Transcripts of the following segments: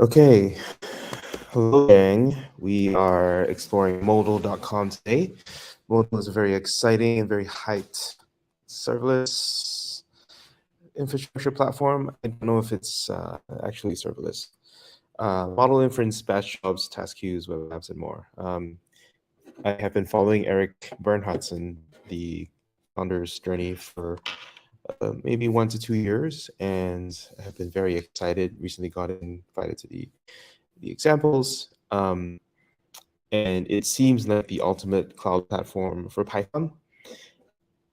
Okay, hello gang. We are exploring Modal.com today. Modal is a very exciting and very hyped serverless infrastructure platform. I don't know if it's actually serverless. Model inference, batch jobs, task queues, web apps, and more. I have been following Eric Bernhardson, the founder's journey for maybe 1 to 2 years, and I have been very excited. Recently got invited to the examples. And it seems like the ultimate cloud platform for Python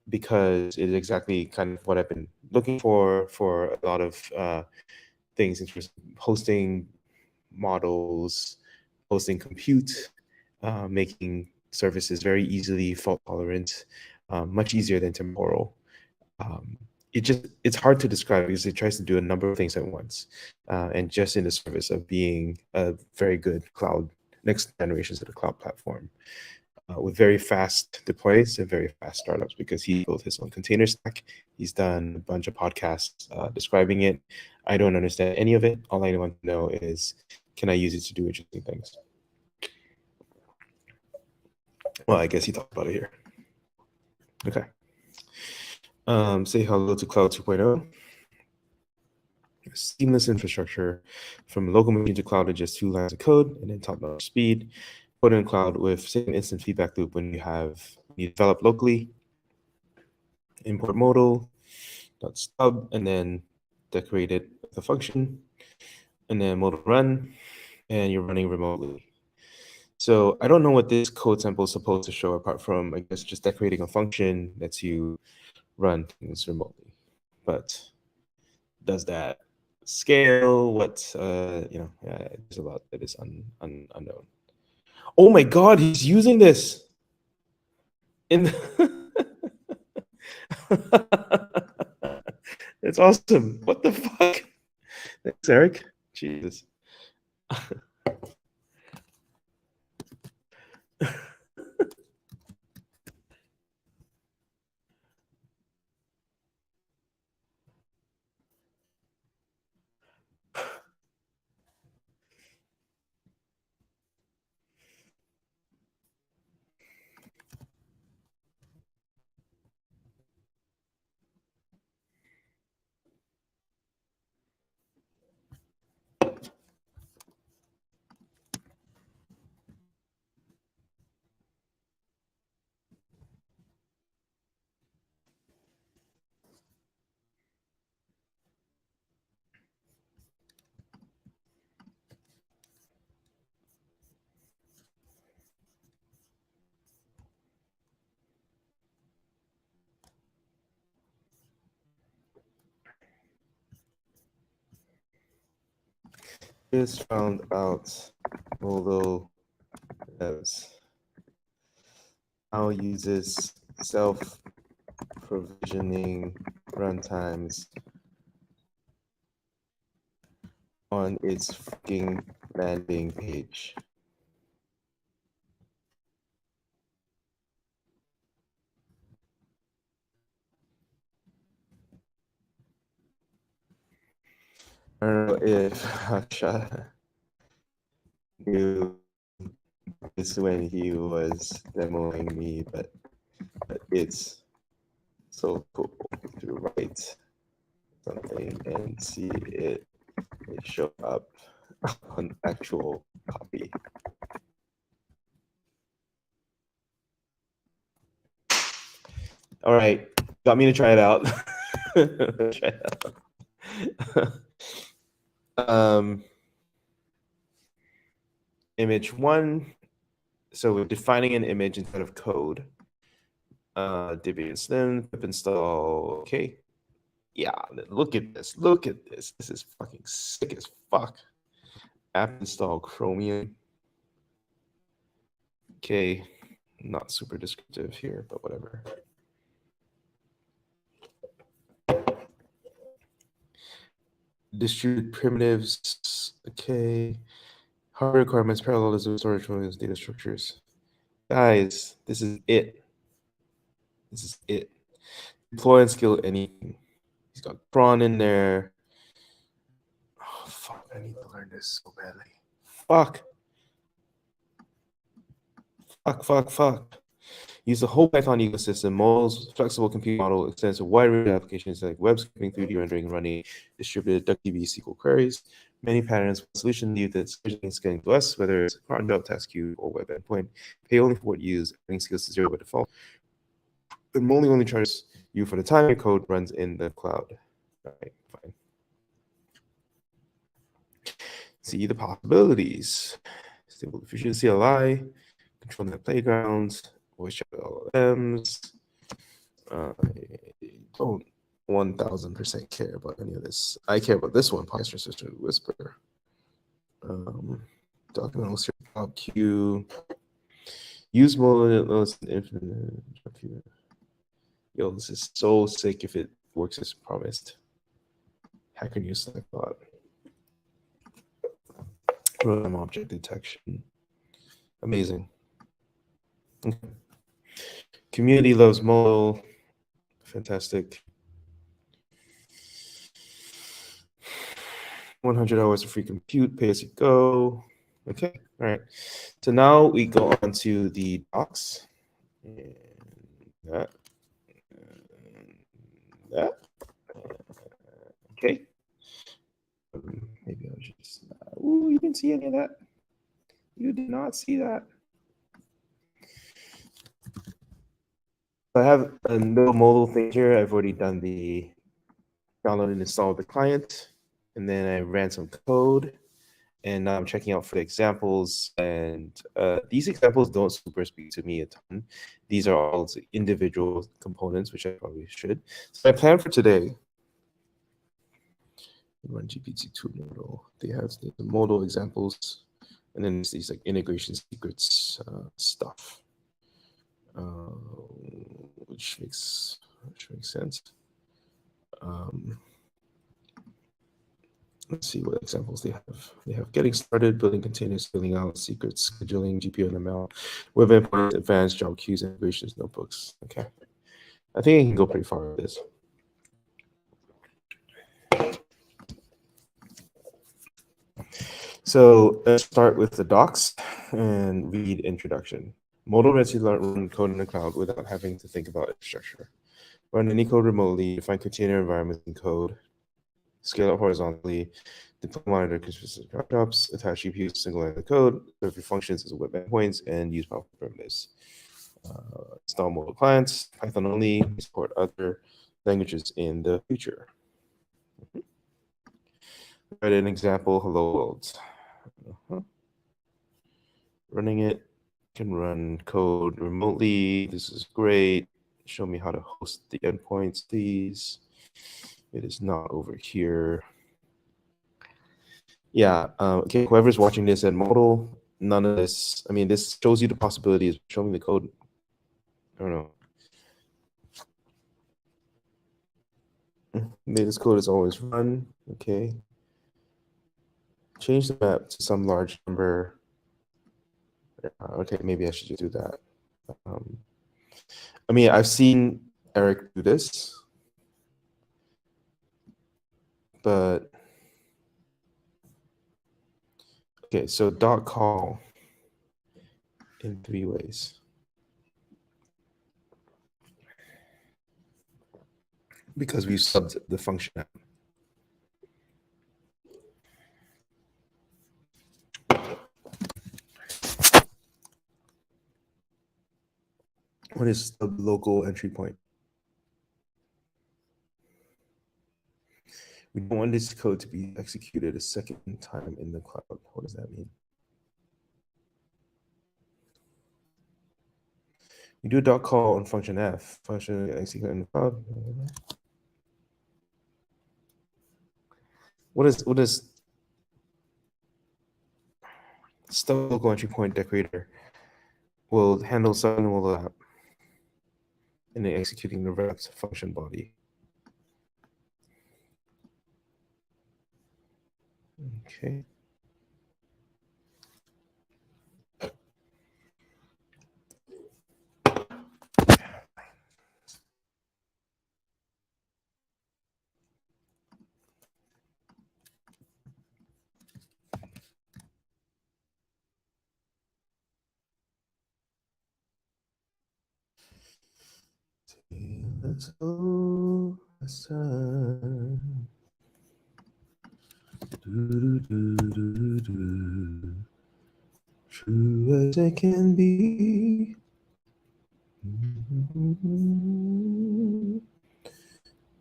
because it is exactly kind of what I've been looking for a lot of things in terms of hosting models, hosting compute, making services very easily fault tolerant, much easier than temporal. It's hard to describe because it tries to do a number of things at once, and just in the service of being a very good cloud next generations of the cloud platform, with very fast deploys and very fast startups, because he built his own container stack. He's done a bunch of podcasts describing it. I don't understand any of it. All I want to know is, can I use it to do interesting things? Well, I guess he talked about it here. Okay. Say hello to Cloud 2.0. Seamless infrastructure from local machine to cloud in just 2 lines of code, and then top-notch speed. Put in cloud with same instant feedback loop when you develop locally. Import modal .stub, and then decorate it with a function, and then modal run, and you're running remotely. So I don't know what this code sample is supposed to show, apart from, I guess, just decorating a function lets you run things remotely. But does that scale? What there's a lot that is unknown. Oh my God, he's using this in. It's awesome. What the fuck? Thanks, Eric. Jesus. Just found out Modal now uses self-provisioning runtimes on its fucking landing page. I don't know if Aksha knew this when he was demoing me, but it's so cool to write something and see it show up on actual copy. All right, got me to try it out. Try it out. Image 1. So we're defining an image instead of code. Debian Slim, pip install. Okay. Yeah, look at this. Look at this. This is fucking sick as fuck. App install Chromium. Okay. Not super descriptive here, but whatever. Distributed primitives. Okay. Hardware requirements, parallelism, storage volumes, data structures. Guys, this is it. This is it. Deploy and scale anything. He's got cron in there. Oh, fuck, I need to learn this so badly. Fuck. Use the whole Python ecosystem. Modal's flexible compute model extends a wide range of applications like web scraping, 3D rendering, running distributed DuckDB SQL queries. Many patterns solution leave that is getting to us, whether it's a cron job, task queue, or web endpoint. Pay only for what you use. Adding skills to 0 by default. But Modal only charges you for the time your code runs in the cloud. All right, fine. See the possibilities. Stable diffusion CLI, controlling the playgrounds, voice chat LLMs. I don't 1000% care about any of this. I care about this one, podcast resistant whisper. Document cloud queue. Use Modal infinite. Yo, this is so sick if it works as promised. Hacker News Select Bot. Runtime object detection. Amazing. Okay. Community loves Modal. Fantastic. 100 hours of free compute, pay as you go. Okay, all right. So now we go on to the docs. And that. That. Okay. Maybe I'll just. Ooh, you didn't see any of that. You did not see that. I have a no Modal thing here. I've already done the download and install the client, and then I ran some code, and now I'm checking out for the examples. And these examples don't super speak to me a ton. These are all individual components, which I probably should. So my plan for today. Run GPT-2 model. They have the modal examples, and then there's these like integration secrets stuff, which makes sense. Let's see what examples they have. They have getting started, building containers, filling out secrets, scheduling, GPU and ML, web endpoints, advanced job queues, integrations, notebooks. Okay, I think I can go pretty far with this. So let's start with the docs and read introduction. Modal lets you run code in the cloud without having to think about infrastructure. Run any code remotely, define container environments in code, scale it horizontally, deploy monitor consistent backdrops, attach GPUs to single line of code, serve your functions as web endpoints, and use powerful primitives. Install Modal clients, Python only, support other languages in the future. Write an example, hello world. Running it, can run code remotely. This is great. Show me how to host the endpoints, please. It is not over here. Yeah, okay, whoever's watching this at Modal, none of this, I mean, this shows you the possibilities. Show me the code. I don't know. This code is always run, okay. Change the map to some large number. Okay, maybe I should just do that. I mean, I've seen Eric do this, but okay, so dot call in 3 ways. Because we've subbed the function out. What is the local entry point? We don't want this code to be executed a second time in the cloud. What does that mean? We do a dot call on function f, function execute in the cloud. What is stub local entry point decorator will handle some will app and then executing the wrapped function body. Okay. so sun. True as I can be.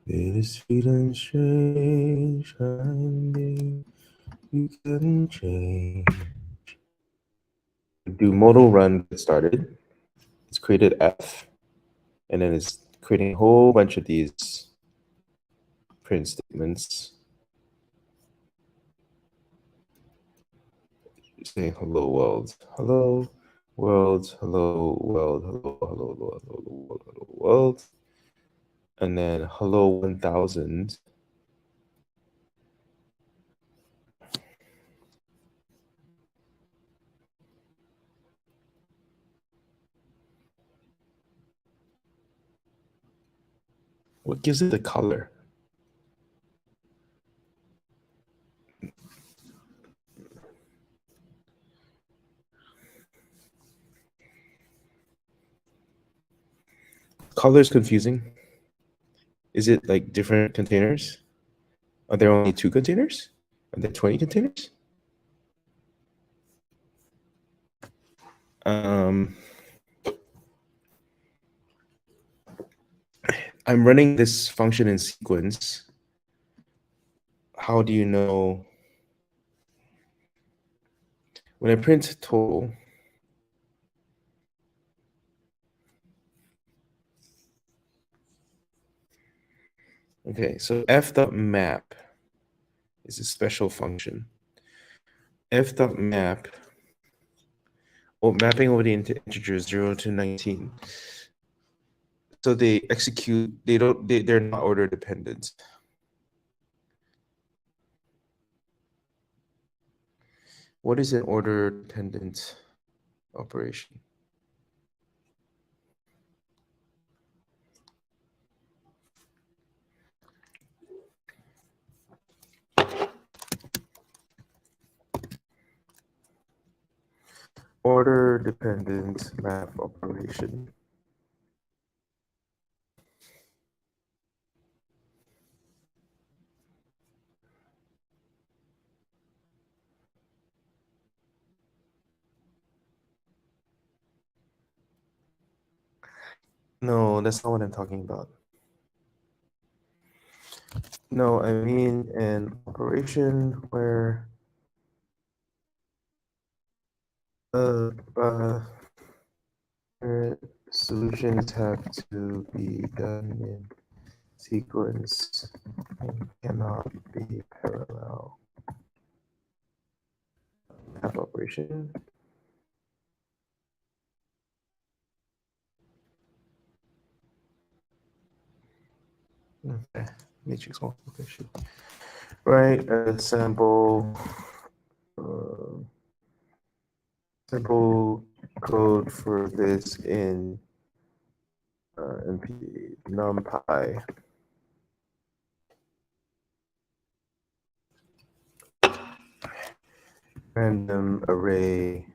It is sweet and strange, finding you couldn't change. Do modal run get started? It's created F, and then it's creating a whole bunch of these print statements. Saying hello world, hello world, hello world, hello, hello, hello, hello, world, hello world, and then hello 1000. What gives it the color? Color is confusing. Is it like different containers? Are there only 2 containers? Are there 20 containers? I'm running this function in sequence. How do you know when I print total? Okay, so f.map is a special function. F.map, mapping over the integers 0 to 19. So they execute, they're not order dependent. What is an order dependent operation? Order dependent map operation. No, that's not what I'm talking about. No, I mean an operation where solutions have to be done in sequence and cannot be parallel. Map operation. Okay, matrix multiplication. Right, sample code for this in NP numpy. Random array.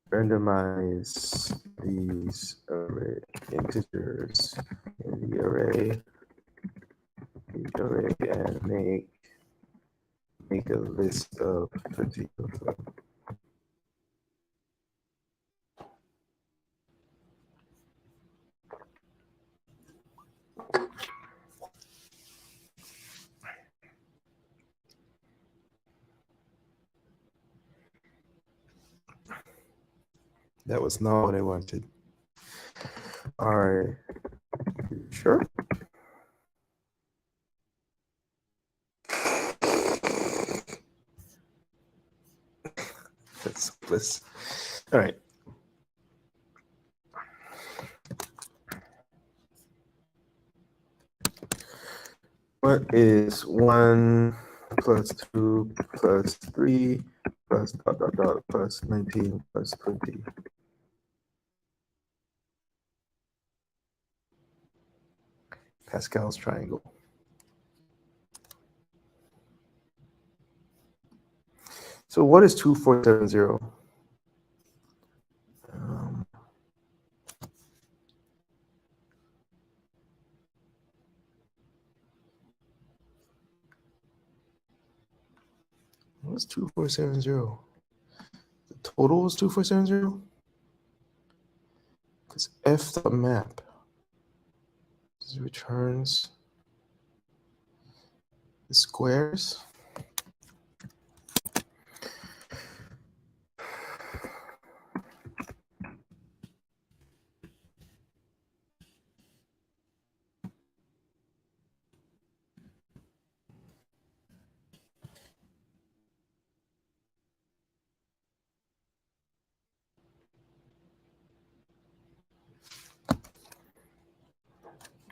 Randomize these array integers in the array, and make a list of particular. That was not what I wanted. All right, sure. That's bliss. All right. What is 1 plus 2 plus 3 plus dot dot dot plus 19 plus 20? Pascal's triangle. So what is 2470? What's 2470? The total was 2470? Because f.map returns the squares.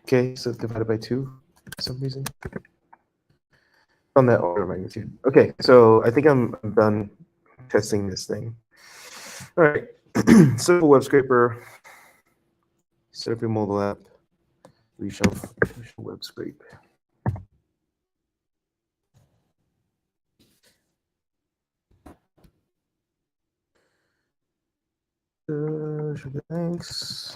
Okay, so divided by 2 for some reason. On that order of magnitude. Okay, so I think I'm done testing this thing. All right, simple web scraper. Set up your mobile app. We shall web scrape. Thanks.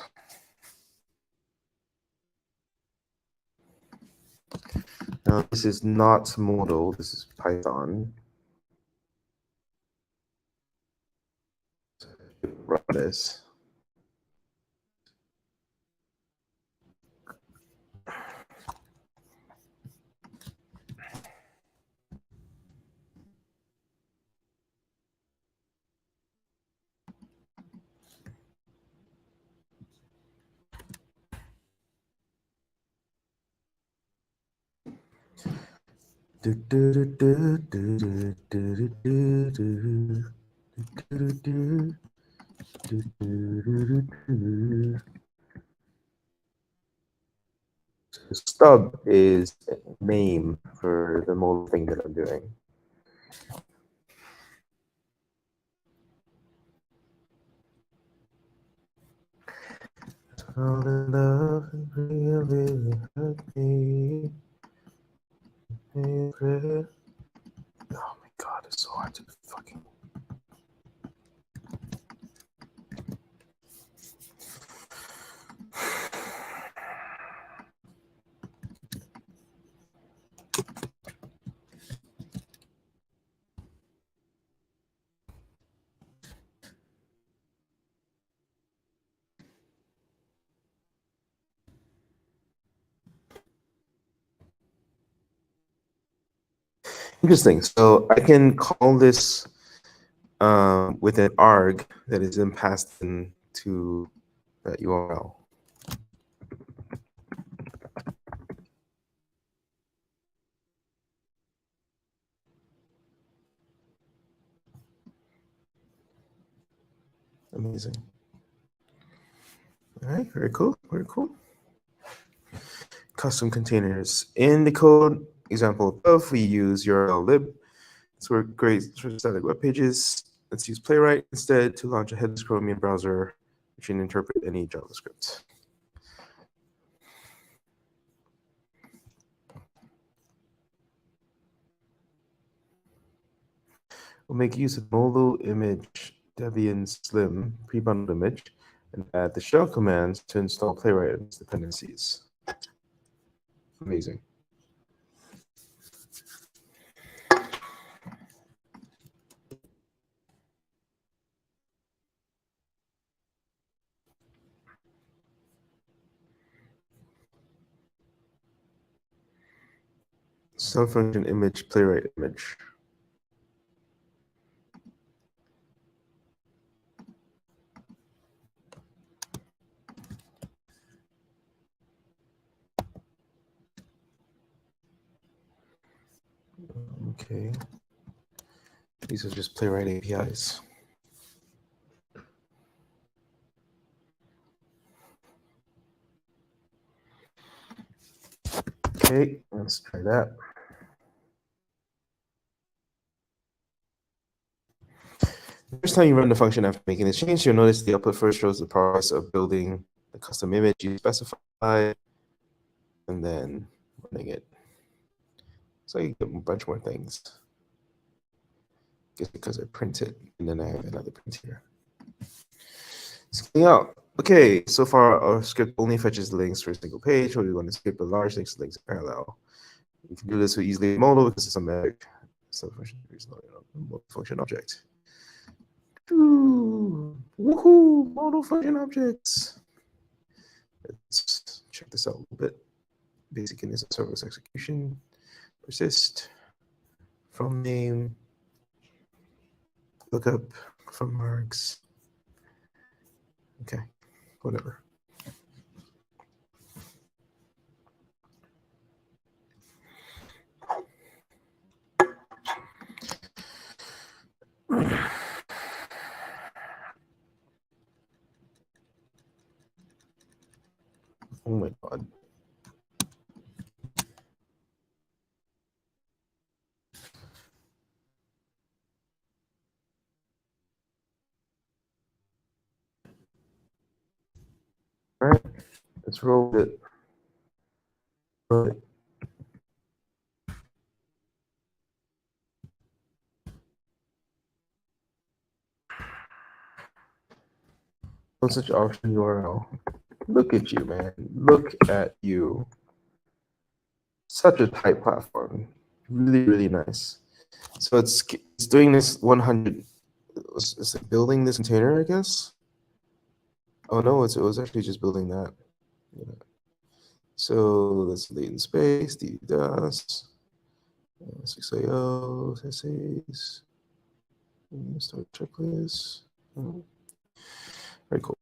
Now this is not Modal. This is Python. Run this. Stub is a name for the modal thing that I'm doing. All the love really hurt me. Oh my god, it's so hard to fucking. Interesting. So I can call this with an arg that is then passed into that URL. Amazing. All right, very cool, very cool. Custom containers. In the code example above, we use URL lib. So we're great for static web pages. Let's use Playwright instead to launch a headless Chromium browser, which can interpret any JavaScript. We'll make use of Modal image Debian Slim pre-bundled image and add the shell commands to install Playwright and its dependencies. Amazing. Self-function image, Playwright image. Okay. These are just Playwright APIs. Okay, let's try that. The first time you run the function after making this change, you'll notice the output first shows the progress of building the custom image you specify, and then running it. So you get a bunch more things. Just because I print it, and then I have another print here. Scaling out. Okay, so far our script only fetches links for a single page, or we want to skip a large links in parallel. You can do this with easily Modal because it's a metric. So function is not a modal function object. Ooh, woohoo! Modal function objects. Let's check this out a little bit. Basic innocent serverless execution. Persist. From name. Lookup from marks. Okay, whatever. Oh my god. All right, let's roll it. Roll it. On such option URL. Look at you, man. Look at you. Such a tight platform. Really, really nice. So it's doing this 100. It's like building this container, I guess. Oh no, it was actually just building that. Yeah. So let's latent space, DDoS, 6IO, essays, start checklist. Oh. Very cool.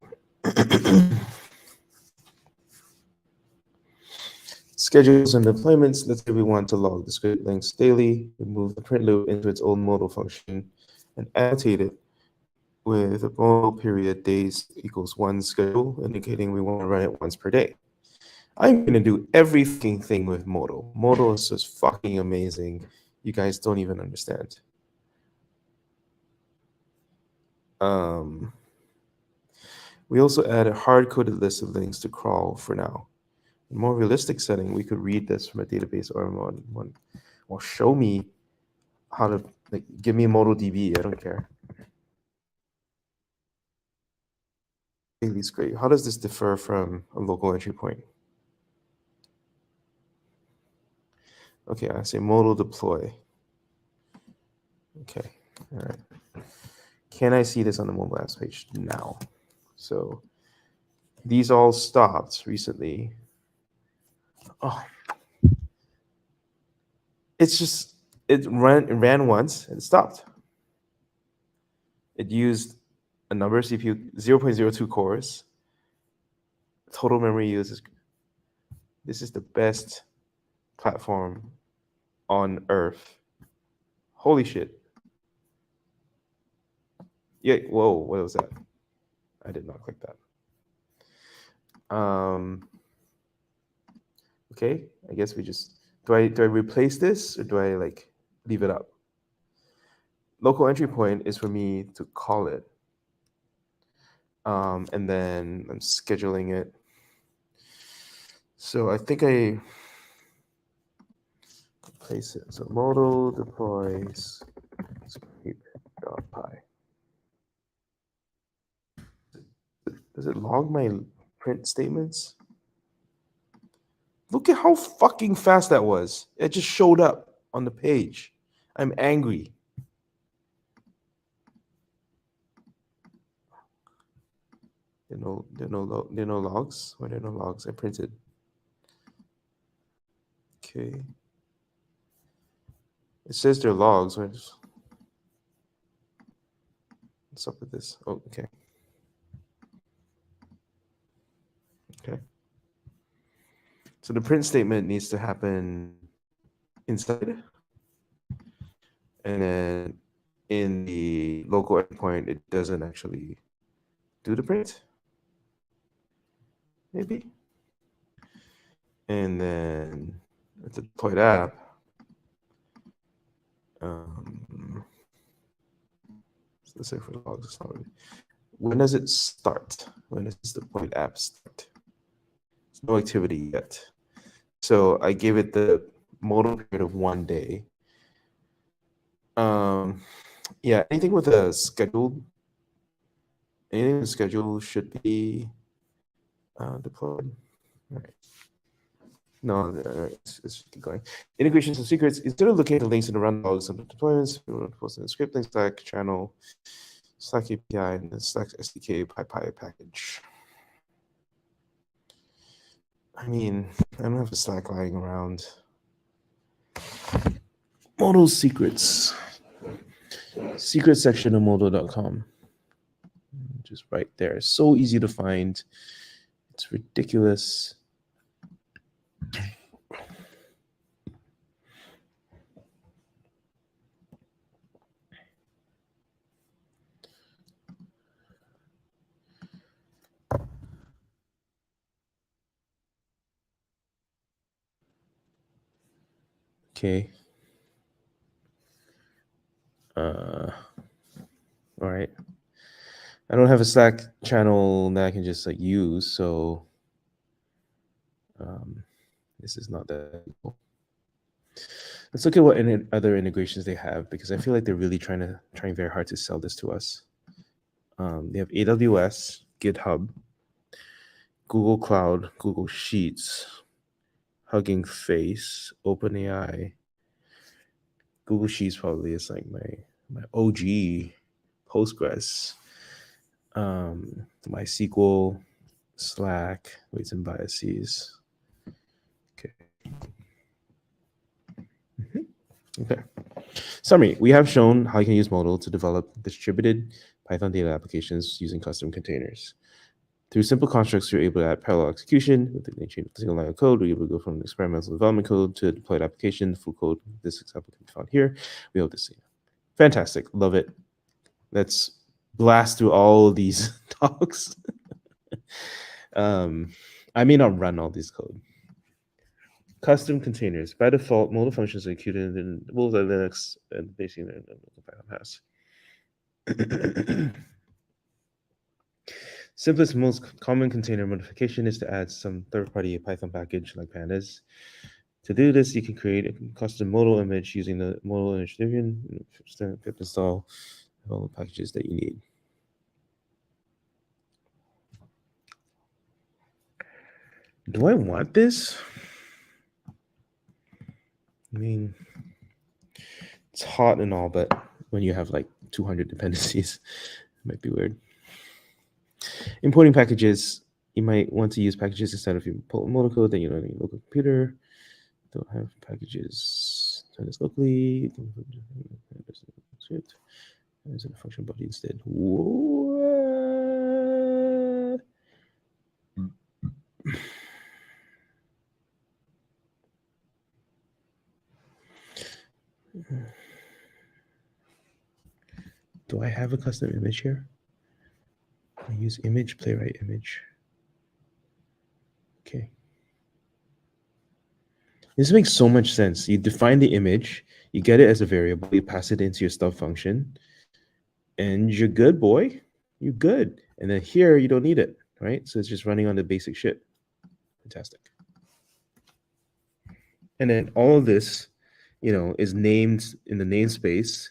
Schedules and deployments. Let's say we want to log the script links daily. We move the print loop into its own modal function and annotate it with a modal period days equals 1 schedule, indicating we want to run it once per day. I'm going to do every fucking thing with Modal. Modal is just fucking amazing. You guys don't even understand. We also add a hard-coded list of links to crawl for now. In a more realistic setting, we could read this from a database or show me how to, like, give me a ModalDB. I don't care. Daily's great. How does this differ from a local entry point? Okay, I say modal deploy. Okay, all right. Can I see this on the mobile apps page now? So these all stopped recently. Oh, it's just, it ran once and it stopped. It used a number of CPU, 0.02 cores. Total memory use is, this is the best platform on earth. Holy shit. Yeah, whoa, what was that? I did not click that. Okay, I guess we just, do I replace this or do I like leave it up? Local entry point is for me to call it. And then I'm scheduling it. So I think I place it. So modal deploys script.py. Does it log my print statements? Look at how fucking fast that was. It just showed up on the page. I'm angry. There are no logs. Why there are no logs? I printed. Okay. It says there are logs. What's up with this? Oh, okay. Okay. So the print statement needs to happen inside. And then in the local endpoint, it doesn't actually do the print. Maybe. And then at the deployed app, let's say for the logs, when does it start? When does the deployed app start? There's no activity yet. So I gave it the modal period of 1 day. Yeah, anything with a schedule should be deployed. All right. No, let's keep going. Integrations and secrets. Instead of looking at the links in the run logs of the deployments, we want to post in the script link, Slack channel, Slack API, and the Slack SDK PyPy package. I mean, I don't have a Slack lying around. Modal secrets. Secret section of modal.com. Just right there. So easy to find. It's ridiculous. Okay. All right. I don't have a Slack channel that I can just like use, so this is not that cool. Let's look at what other integrations they have, because I feel like they're really trying very hard to sell this to us. They have AWS, GitHub, Google Cloud, Google Sheets, Hugging Face, OpenAI. Google Sheets probably is like my OG. Postgres, MySQL, Slack, weights and biases. Okay. Okay. Summary. We have shown how you can use Modal to develop distributed Python data applications using custom containers. Through simple constructs, you're able to add parallel execution with a single line of code. We're able to go from experimental development code to deployed application. Full code, this example can be found here. We hope to see. Fantastic. Love it. Let's blast through all these talks. I may not run all this code. Custom containers. By default, Modal functions are executed in both Linux and basically Python has. Simplest, most common container modification is to add some third-party Python package like pandas. To do this, you can create a custom Modal image using the Modal image division, pip install all the packages that you need. Do I want this? I mean, it's hot and all, but when you have like 200 dependencies, it might be weird. Importing packages, you might want to use packages instead of your Modal code that you don't need local computer. Don't have packages. Turn this locally. Script. There's a function body instead. What? Do I have a custom image here? I use image, playwright image. Okay. This makes so much sense. You define the image, you get it as a variable, you pass it into your stub function, and you're good, boy. You're good. And then here, you don't need it, right? So it's just running on the basic shit. Fantastic. And then all of this, is named in the namespace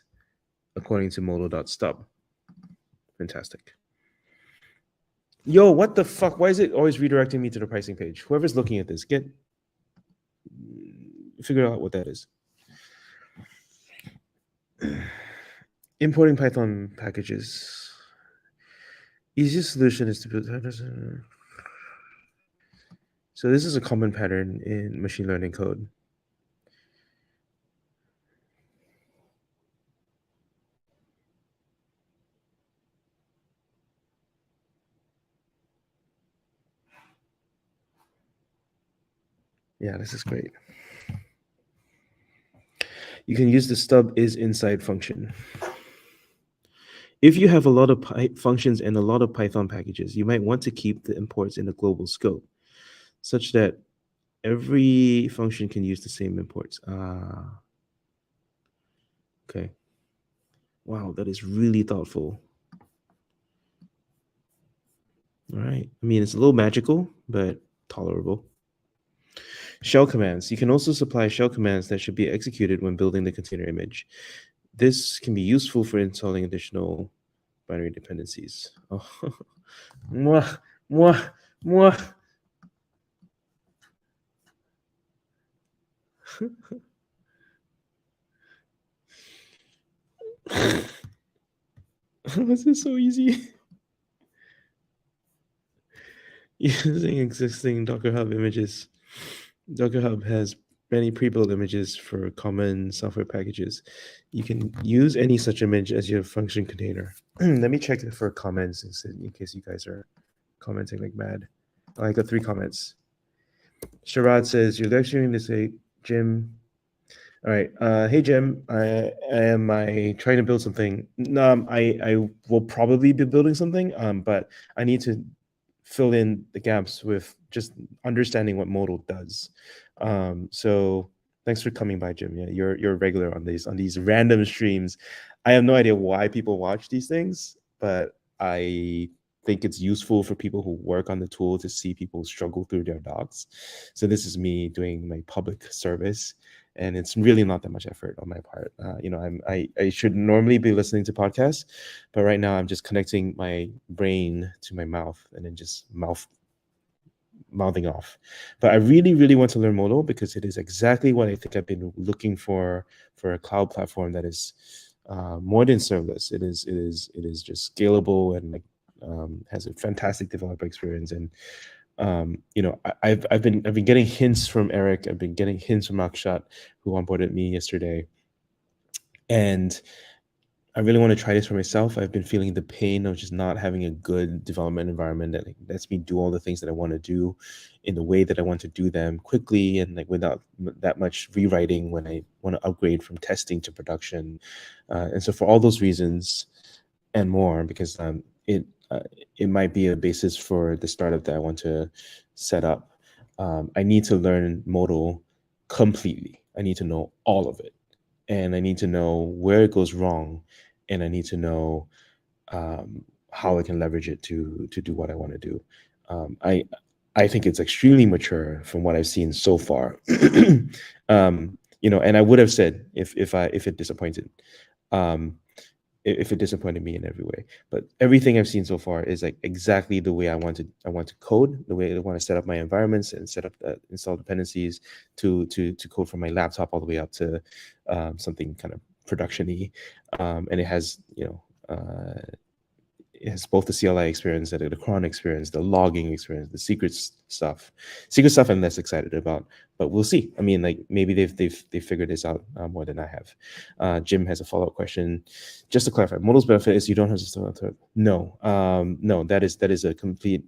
according to modal.stub. Fantastic. Yo, what the fuck? Why is it always redirecting me to the pricing page? Whoever's looking at this, figure out what that is. Importing Python packages. Easiest solution is to build. So this is a common pattern in machine learning code. Yeah, this is great. You can use the stub is inside function. If you have a lot of functions and a lot of Python packages, you might want to keep the imports in a global scope, such that every function can use the same imports. Okay. Wow, that is really thoughtful. All right. I mean, it's a little magical, but tolerable. Shell commands. You can also supply shell commands that should be executed when building the container image. This can be useful for installing additional binary dependencies. Oh, mwah, mwah, mwah. This is so easy. Using existing Docker Hub images. Docker Hub has many pre-built images for common software packages. You can use any such image as your function container. Let me check for comments in case you guys are commenting like mad. Oh, I got 3 comments. Sharad says, you're lecturing to say, Jim. All right. Hey, Jim. Am I trying to build something? No, I will probably be building something, but I need to fill in the gaps with just understanding what Modal does. So thanks for coming by, Jim. Yeah, you're a regular on these random streams. I have no idea why people watch these things, but I think it's useful for people who work on the tool to see people struggle through their docs. So this is me doing my public service, and it's really not that much effort on my part. I should normally be listening to podcasts, but right now I'm just connecting my brain to my mouth and then just mouthing off. But I really, really want to learn Modal because it is exactly what I think I've been looking for a cloud platform that is more than serverless. It is just scalable and has a fantastic developer experience. And I've been getting hints from Eric. I've been getting hints from Akshat, who onboarded me yesterday, and I really want to try this for myself. I've been feeling the pain of just not having a good development environment that lets me do all the things that I want to do in the way that I want to do them quickly and without that much rewriting when I want to upgrade from testing to production. And so for all those reasons and more, because it might be a basis for the startup that I want to set up, I need to learn Modal completely. I need to know all of it. And I need to know where it goes wrong, and I need to know how I can leverage it to do what I want to do. I think it's extremely mature from what I've seen so far. And I would have said if it disappointed, if it disappointed me in every way. But everything I've seen so far is like exactly the way I want to code, the way I want to set up my environments and set up install dependencies to code from my laptop all the way up to something kind of production-y. And it has, it has both the CLI experience and the cron experience, the logging experience, the secret stuff. Secret stuff I'm less excited about, but we'll see. I mean, like maybe they've figured this out more than I have. Jim has a follow-up question. Just to clarify, Modal's benefit is you don't have to start. No, no, that is a complete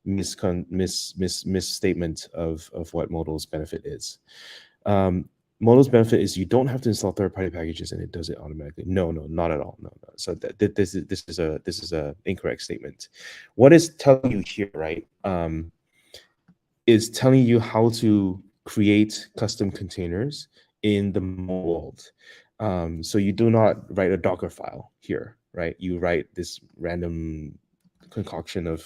misstatement of what Modal's benefit is. Modal's benefit is you don't have to install third-party packages and it does it automatically. No, not at all. No. So this is a incorrect statement. What it's telling you here, right, is telling you how to create custom containers in the world. So you do not write a Docker file here, right? You write this random concoction of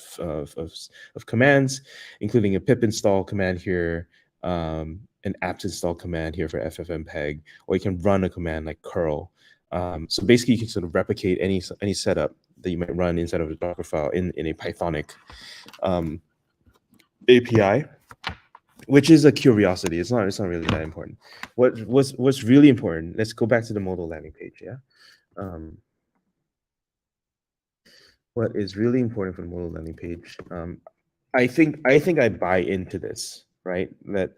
commands, including a pip install command here, an apt install command here for ffmpeg, or you can run a command like curl. So basically, you can sort of replicate any setup that you might run inside of a Docker file in a Pythonic API, which is a curiosity. It's not really that important. What's really important? Let's go back to the Modal landing page. Yeah. What is really important for the Modal landing page? I think I buy into this, right? That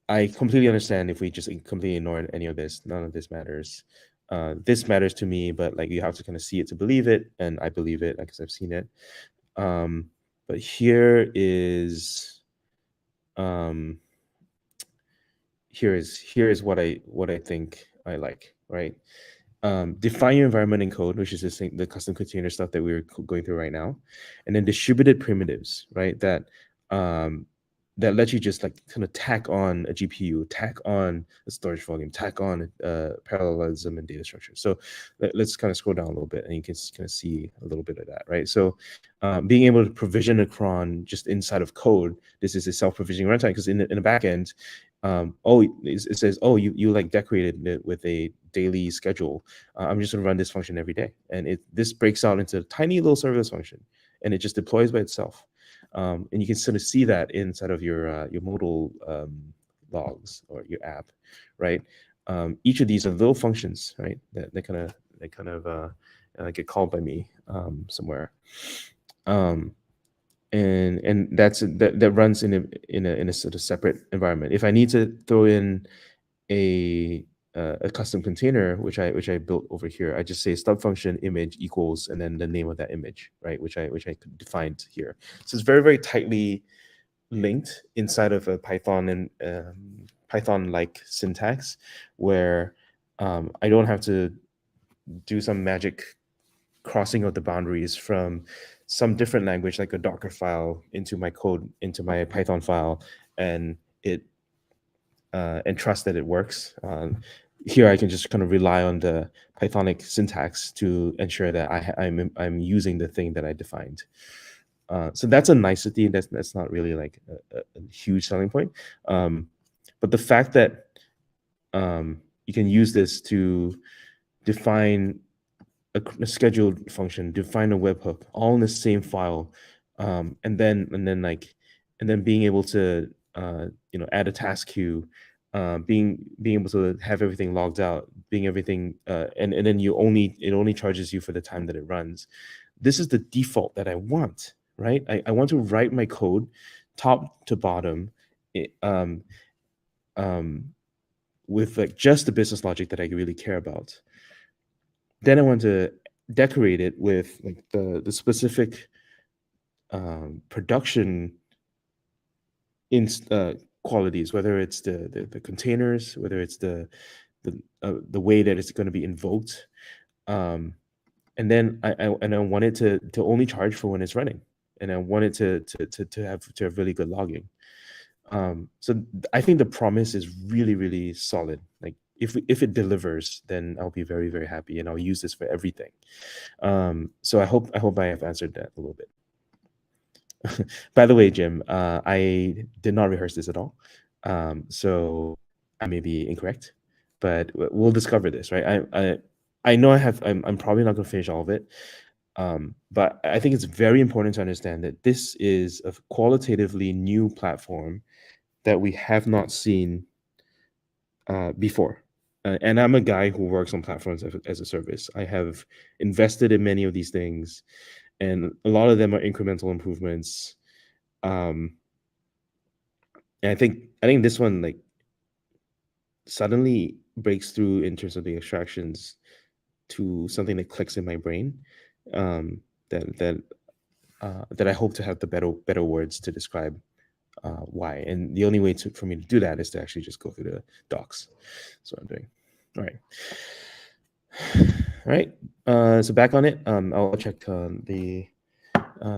I completely understand if we just completely ignore any of this, none of this matters. This matters to me, but like you have to kind of see it to believe it, and I believe it because I've seen it. But here is what I think I like, right? Define your environment in code, which is the custom container stuff that we're going through right now, and then distributed primitives, right? That that lets you just like kind of tack on a GPU, tack on a storage volume, tack on parallelism and data structure. So let's kind of scroll down a little bit, and you can kind of see a little bit of that, right? So being able to provision a cron just inside of code, this is a self-provisioning runtime, because in the back end, it says, oh, you like decorated it with a daily schedule. I'm just gonna run this function every day, and this breaks out into a tiny little serverless function, and it just deploys by itself. And you can sort of see that inside of your Modal logs or your app, right? Each of these are little functions, right? That kind of get called by me somewhere, um, and that runs in a sort of separate environment. If I need to throw in a custom container, which I built over here, I just say stub function image equals and then the name of that image, right? Which I defined here. So it's very tightly linked inside of a Python and Python-like syntax, where I don't have to do some magic crossing of the boundaries from some different language like a Docker file into my code, into my Python file, and trust that it works. Here I can just kind of rely on the Pythonic syntax to ensure that I'm using the thing that I defined. So that's a nicety. That's not really like a huge selling point. But the fact that you can use this to define a scheduled function, define a webhook, all in the same file, and then being able to add a task queue, being able to have everything logged out, being everything, and then it only charges you for the time that it runs. This is the default that I want, right? I want to write my code top to bottom, with like just the business logic that I really care about. Then I want to decorate it with like the specific production qualities, whether it's the containers, whether it's the way that it's going to be invoked, and then I want it to only charge for when it's running, and I want it to have really good logging. So I think the promise is really solid. Like if it delivers, then I'll be very happy, and I'll use this for everything. So I hope I have answered that a little bit. By the way, Jim, I did not rehearse this at all, so I may be incorrect, but we'll discover this, right? I know I'm probably not going to finish all of it, but I think it's very important to understand that this is a qualitatively new platform that we have not seen before. And I'm a guy who works on platforms as a service. I have invested in many of these things, and a lot of them are incremental improvements. And I think this one like suddenly breaks through in terms of the abstractions to something that clicks in my brain. That I hope to have the better words to describe why. And the only way for me to do that is to actually just go through the docs. That's what I'm doing. All right. So back on it. I'll check the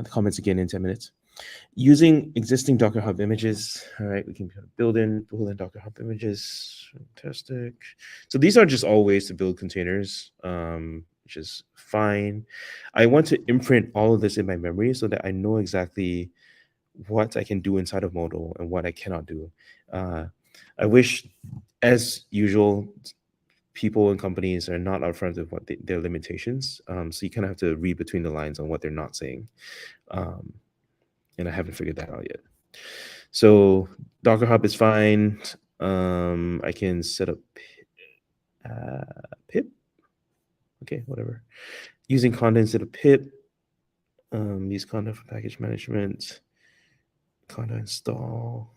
comments again in 10 minutes. Using existing Docker Hub images. All right, we can build in Docker Hub images. Fantastic. So these are just all ways to build containers, which is fine. I want to imprint all of this in my memory so that I know exactly what I can do inside of Modal and what I cannot do. I wish, as usual, people and companies are not upfront of what their limitations. So you kind of have to read between the lines on what they're not saying. And I haven't figured that out yet. So Docker Hub is fine. I can set up pip. Okay, whatever. Using conda instead of pip. Use conda for package management. Conda install.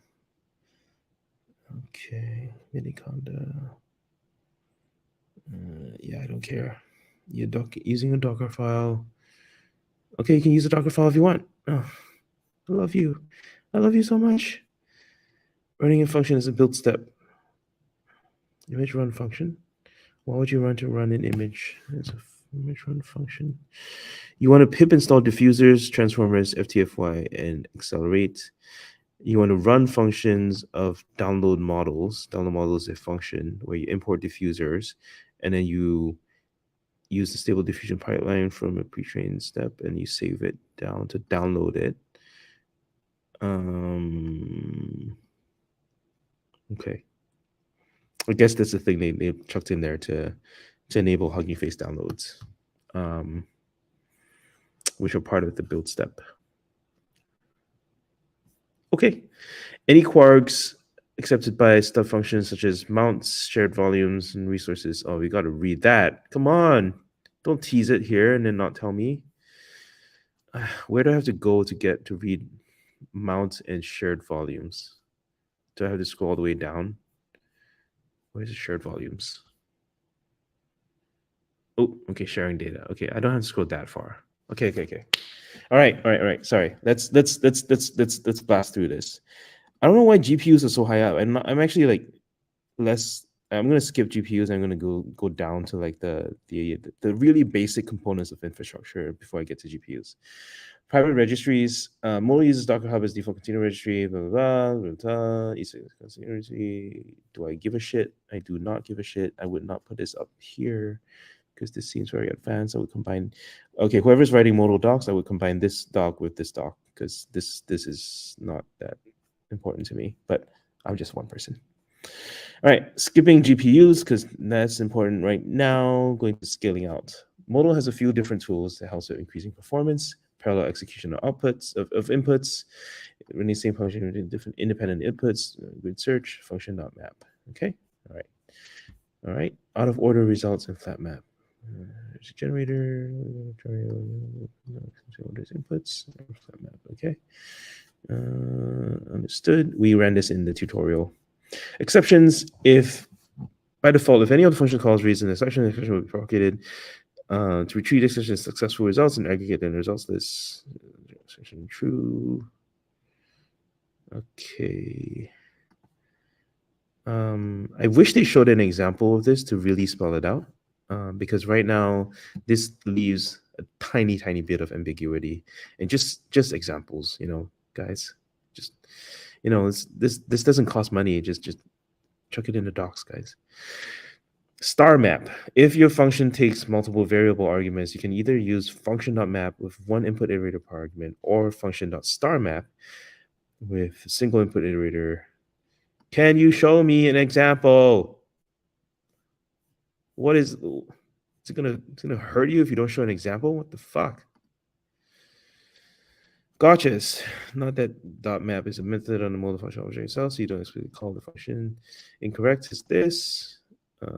Okay, mini conda. Yeah, I don't care. Using a Docker file. Okay, you can use a Docker file if you want. Oh, I love you. I love you so much. Running a function is a build step. Image run function. Why would you run an image? It's a image run function. You want to pip install diffusers, transformers, FTFY, and accelerate. You want to run functions of download models. Download models is a function where you import diffusers, and then you use the stable diffusion pipeline from a pre-trained step, and you save it down to download it. Okay. I guess that's the thing they chucked in there to enable Hugging Face downloads, which are part of the build step. Okay. Any quarks accepted by stub functions such as mounts, shared volumes, and resources. Oh, we got to read that. Come on. Don't tease it here and then not tell me. Where do I have to go to get to read mounts and shared volumes? Do I have to scroll all the way down? Where's the shared volumes? Oh, okay, sharing data. Okay, I don't have to scroll that far. Okay. All right. Sorry. Let's blast through this. I don't know why GPUs are so high up. I'm actually like less. I'm gonna skip GPUs. I'm gonna go down to like the really basic components of infrastructure before I get to GPUs. Private registries. Modal uses Docker Hub as default container registry. Blah blah blah. Do I give a shit? I do not give a shit. I would not put this up here because this seems very advanced. I would combine. Okay, whoever's writing Modal docs, I would combine this doc with this doc because this is not that important to me. But I'm just one person. All right, skipping GPUs because that's important right now. Going to scaling out. Modal has a few different tools that help with increasing performance, parallel execution of outputs of inputs, running the same function with different independent inputs, grid search, function not map. Okay, all right. Out of order results in flat map. There's a generator, orders inputs, flat map. Okay, understood. We ran this in the tutorial. Exceptions: if by default, if any of the function calls reads in the exception will be propagated to retrieve exception successful results and aggregate the results list. Exception true. Okay. I wish they showed an example of this to really spell it out, because right now this leaves a tiny bit of ambiguity and just examples, guys. Just this doesn't cost money. Just chuck it in the docs, guys. Star map. If your function takes multiple variable arguments, you can either use function.map with one input iterator per argument or function.starMap with a single input iterator. Can you show me an example? What is it's gonna hurt you if you don't show an example? What the fuck? Gotchas. Not that dot map is a method on the modal function object itself, so you don't explicitly call the function. Incorrect is this. Can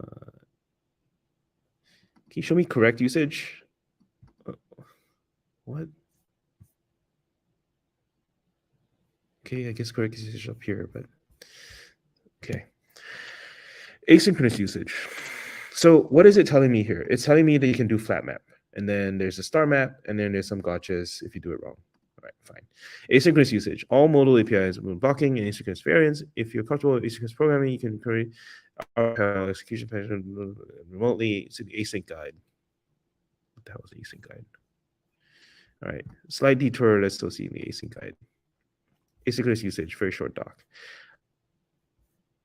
you show me correct usage? What? Okay, I guess correct usage up here, but okay. Asynchronous usage. So what is it telling me here? It's telling me that you can do flat map, and then there's a star map, and then there's some gotchas if you do it wrong. All right, fine. Asynchronous usage. All Modal APIs with blocking and asynchronous variants. If you're comfortable with asynchronous programming, you can create our execution pattern remotely. It's an async guide. What the hell is async guide? All right, slight detour. Let's still see in the async guide. Asynchronous usage, very short doc.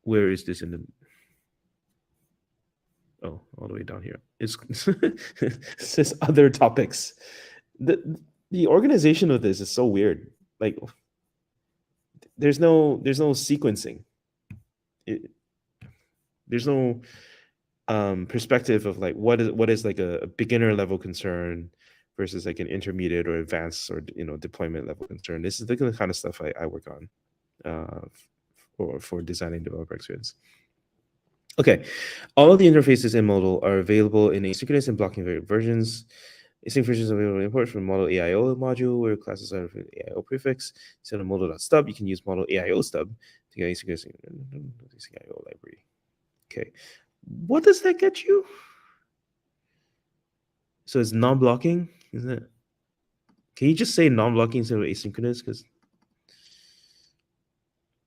Where is this in the? Oh, all the way down here. It says other topics. The organization of this is so weird. Like, there's no sequencing. There's no perspective of like what is like a beginner level concern versus like an intermediate or advanced or deployment level concern. This is the kind of stuff I work on for designing developer experience. Okay, all of the interfaces in Modal are available in asynchronous and blocking versions. Async versions are available in import from Modal AIO module, where classes are AIO prefix. Instead of Modal.stub, you can use Modal AIO stub to get asynchronous AIO library. Okay, what does that get you? So it's non-blocking, isn't it? Can you just say non-blocking instead of asynchronous? Because,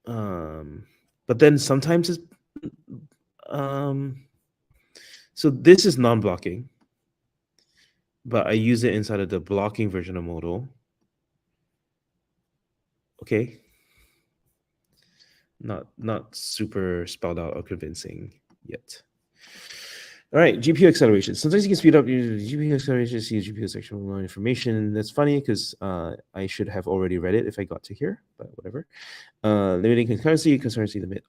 but then sometimes it's so this is non-blocking, but I use it inside of the blocking version of Modal. Okay. Not super spelled out or convincing yet. All right, GPU acceleration. Sometimes you can speed up your GPU acceleration, see GPU section with more information. That's funny because I should have already read it if I got to here, but whatever. Limiting concurrency limit.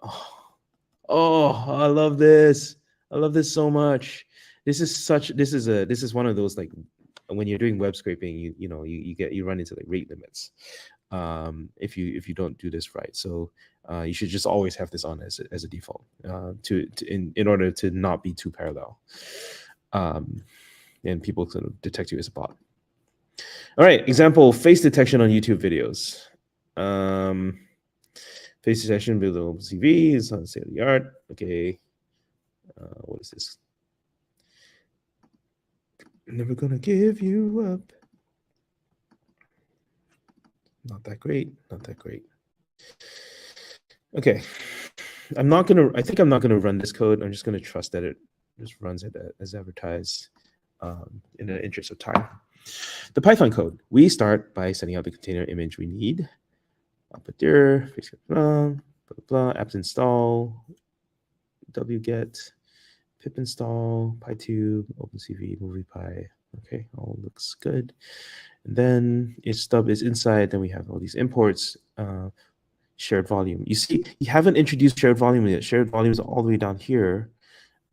Oh, I love this. I love this so much. This is one of those, like, when you're doing web scraping, you run into like rate limits. if you don't do this right. So you should just always have this on as a default in order to not be too parallel, and people sort of detect you as a bot. All right, example: face detection on YouTube videos. Face detection below CV is on state of the art. Okay, what is this? Never gonna give you up. Not that great. Not that great. Okay, I think I'm not gonna run this code. I'm just gonna trust that it just runs it as advertised, in the interest of time. The Python code. We start by setting out the container image we need. I'll put there, blah, blah, blah, apt install, wget, pip install, pytube, opencv, moviepy. Okay, all looks good. And then if stub is inside, then we have all these imports. Shared volume. You see, you haven't introduced shared volume yet. Shared volume is all the way down here,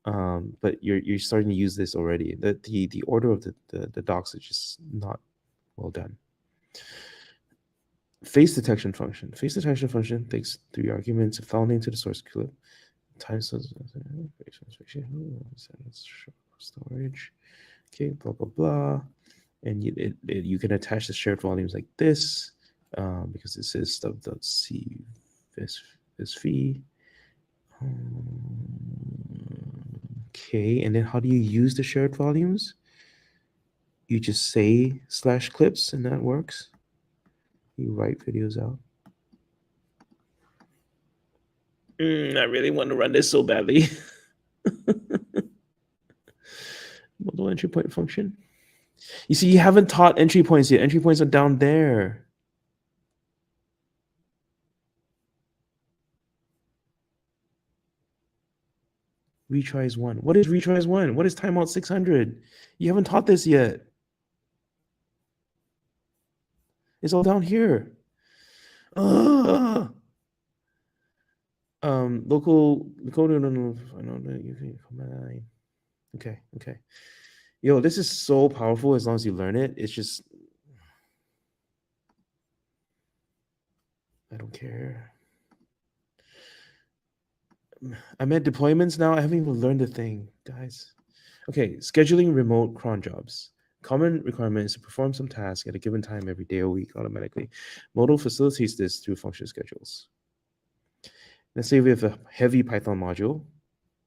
but you're starting to use this already. The order of the docs is just not well done. Face detection function. Face detection function takes 3 arguments: a file name to the source clip, time storage. Okay, blah blah blah, and you can attach the shared volumes like this. Because this is stub.c this fee. Okay, and then how do you use the shared volumes? You just say /clips and that works. You write videos out. I really want to run this so badly. Modal entry point function. You see, you haven't taught entry points yet. Entry points are down there. Retries 1. What is retries 1? What is timeout 600? You haven't taught this yet. It's all down here. Local code. Okay. Yo, this is so powerful as long as you learn it. It's just, I don't care. I'm at deployments now. I haven't even learned the thing, guys. Okay, scheduling remote cron jobs. Common requirement is to perform some task at a given time every day or week automatically. Modal facilitates this through function schedules. Let's say we have a heavy Python module.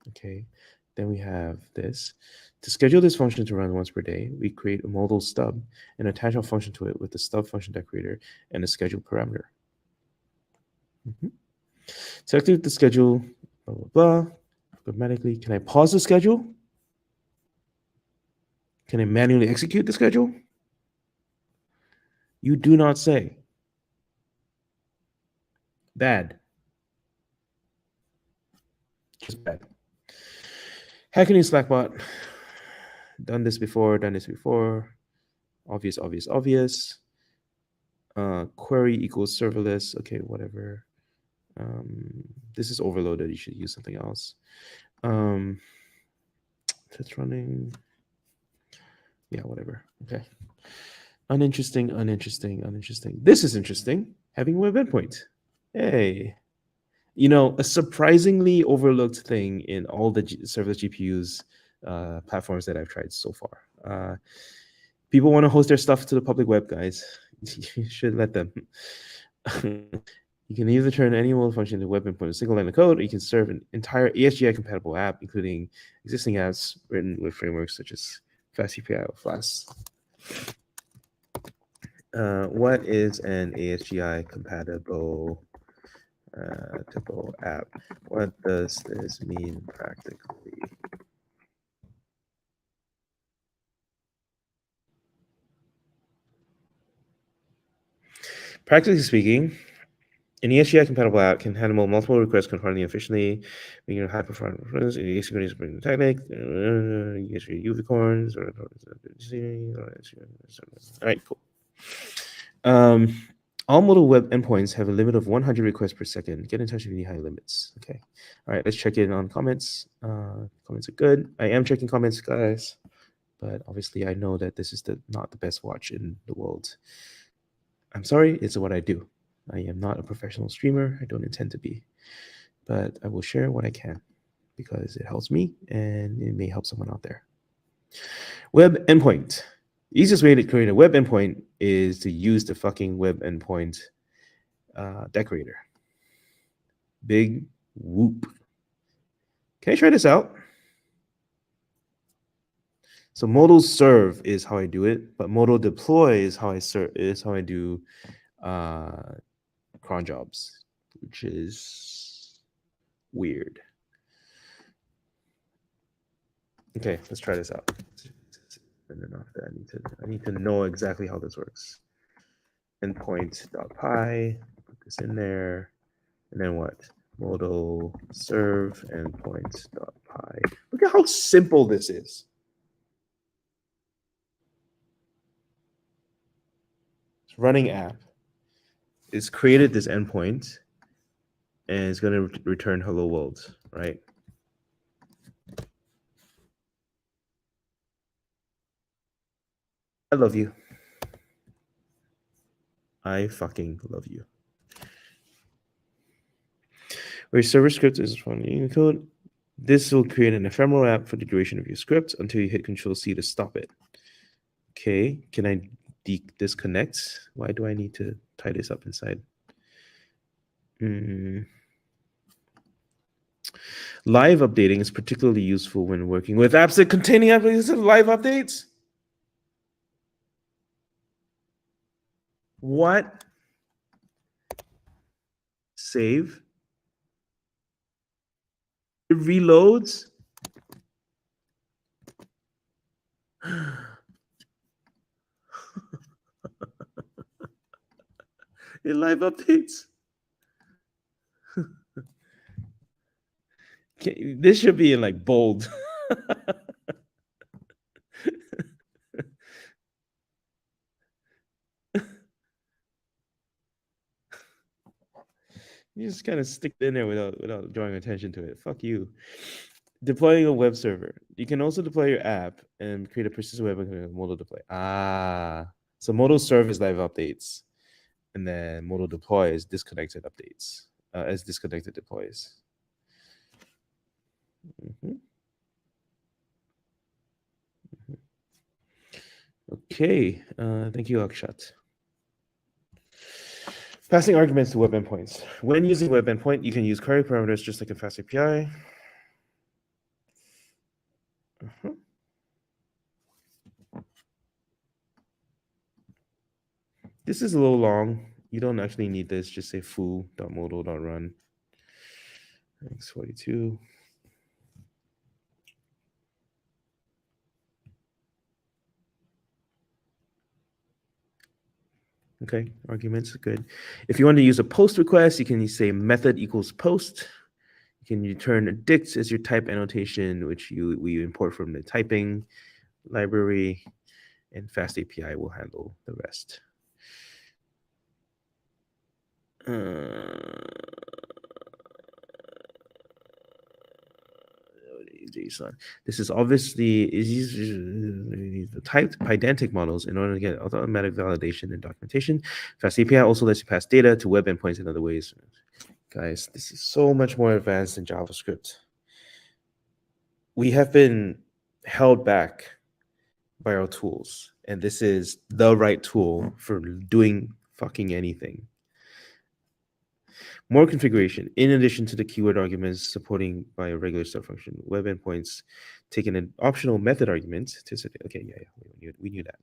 Okay, then we have this. To schedule this function to run once per day, we create a modal stub and attach our function to it with the stub function decorator and a schedule parameter. To activate the schedule, blah, blah, blah, automatically. Can I pause the schedule? Can I manually execute the schedule? You do not say. Bad. Just bad. Hacking in Slackbot. Done this before. Obvious. Query equals serverless. Okay, whatever. This is overloaded. You should use something else. It's running. Yeah, whatever. Okay. Uninteresting. This is interesting. Having a web endpoint. Hey. You know, a surprisingly overlooked thing in all the serverless GPUs platforms that I've tried so far. People want to host their stuff to the public web, guys. You should let them. You can either turn any modal function into web endpoint in a single line of code, or you can serve an entire ASGI compatible app, including existing apps written with frameworks such as FastAPI or Flask. What is an ASGI compatible typical app? What does this mean practically? Practically speaking, an ASGI compatible app can handle multiple requests concurrently efficiently, making it high performance. Asynchronous bring technique, unicorns. All right, cool. All modal web endpoints have a limit of 100 requests per second. Get in touch if you need high limits. Okay. All right, let's check in on comments. Comments are good. I am checking comments, guys, but obviously I know that this is not the best watch in the world. I'm sorry, it's what I do. I am not a professional streamer. I don't intend to be, but I will share what I can because it helps me and it may help someone out there. Web endpoint. The easiest way to create a web endpoint is to use the fucking web endpoint decorator. Big whoop. Can I try this out? So modal serve is how I do it, but modal deploy is how I do cron jobs, which is weird. Okay, let's try this out. And then after I need to know exactly how this works. Endpoint.py, put this in there, and then what? Modal serve endpoint.py. Look at how simple this is. It's running app. It's created this endpoint, and it's going to return hello world, right? I love you. I fucking love you. Where server script is running code, this will create an ephemeral app for the duration of your script until you hit Control-C to stop it. Okay, can I disconnect? Why do I need to tie this up inside? Live updating is particularly useful when working with apps that containing applications of live updates. What? Save. It reloads. It live updates. This should be in like bold. You just kind of stick it in there without drawing attention to it. Fuck you. Deploying a web server. You can also deploy your app and create a persistent web modal deploy. So modal serve is live updates, and then modal deploy is disconnected updates, as disconnected deploys. Okay, thank you, Akshat. Passing arguments to web endpoints. When using web endpoint, you can use query parameters just like a fast API. This is a little long. You don't actually need this. Just say foo.modal.run. X42. Okay, arguments are good. If you want to use a post request, you can say method equals post. You can return a dict as your type annotation, which we import from the typing library, and fast API will handle the rest. JSON. This is obviously the typed pydantic models in order to get automatic validation and documentation. Fast API also lets you pass data to web endpoints in other ways. Guys, this is so much more advanced than JavaScript. We have been held back by our tools, and this is the right tool for doing fucking anything. More configuration. In addition to the keyword arguments supporting by a regular step function, web endpoints take an optional method argument to say, okay, yeah, we knew that.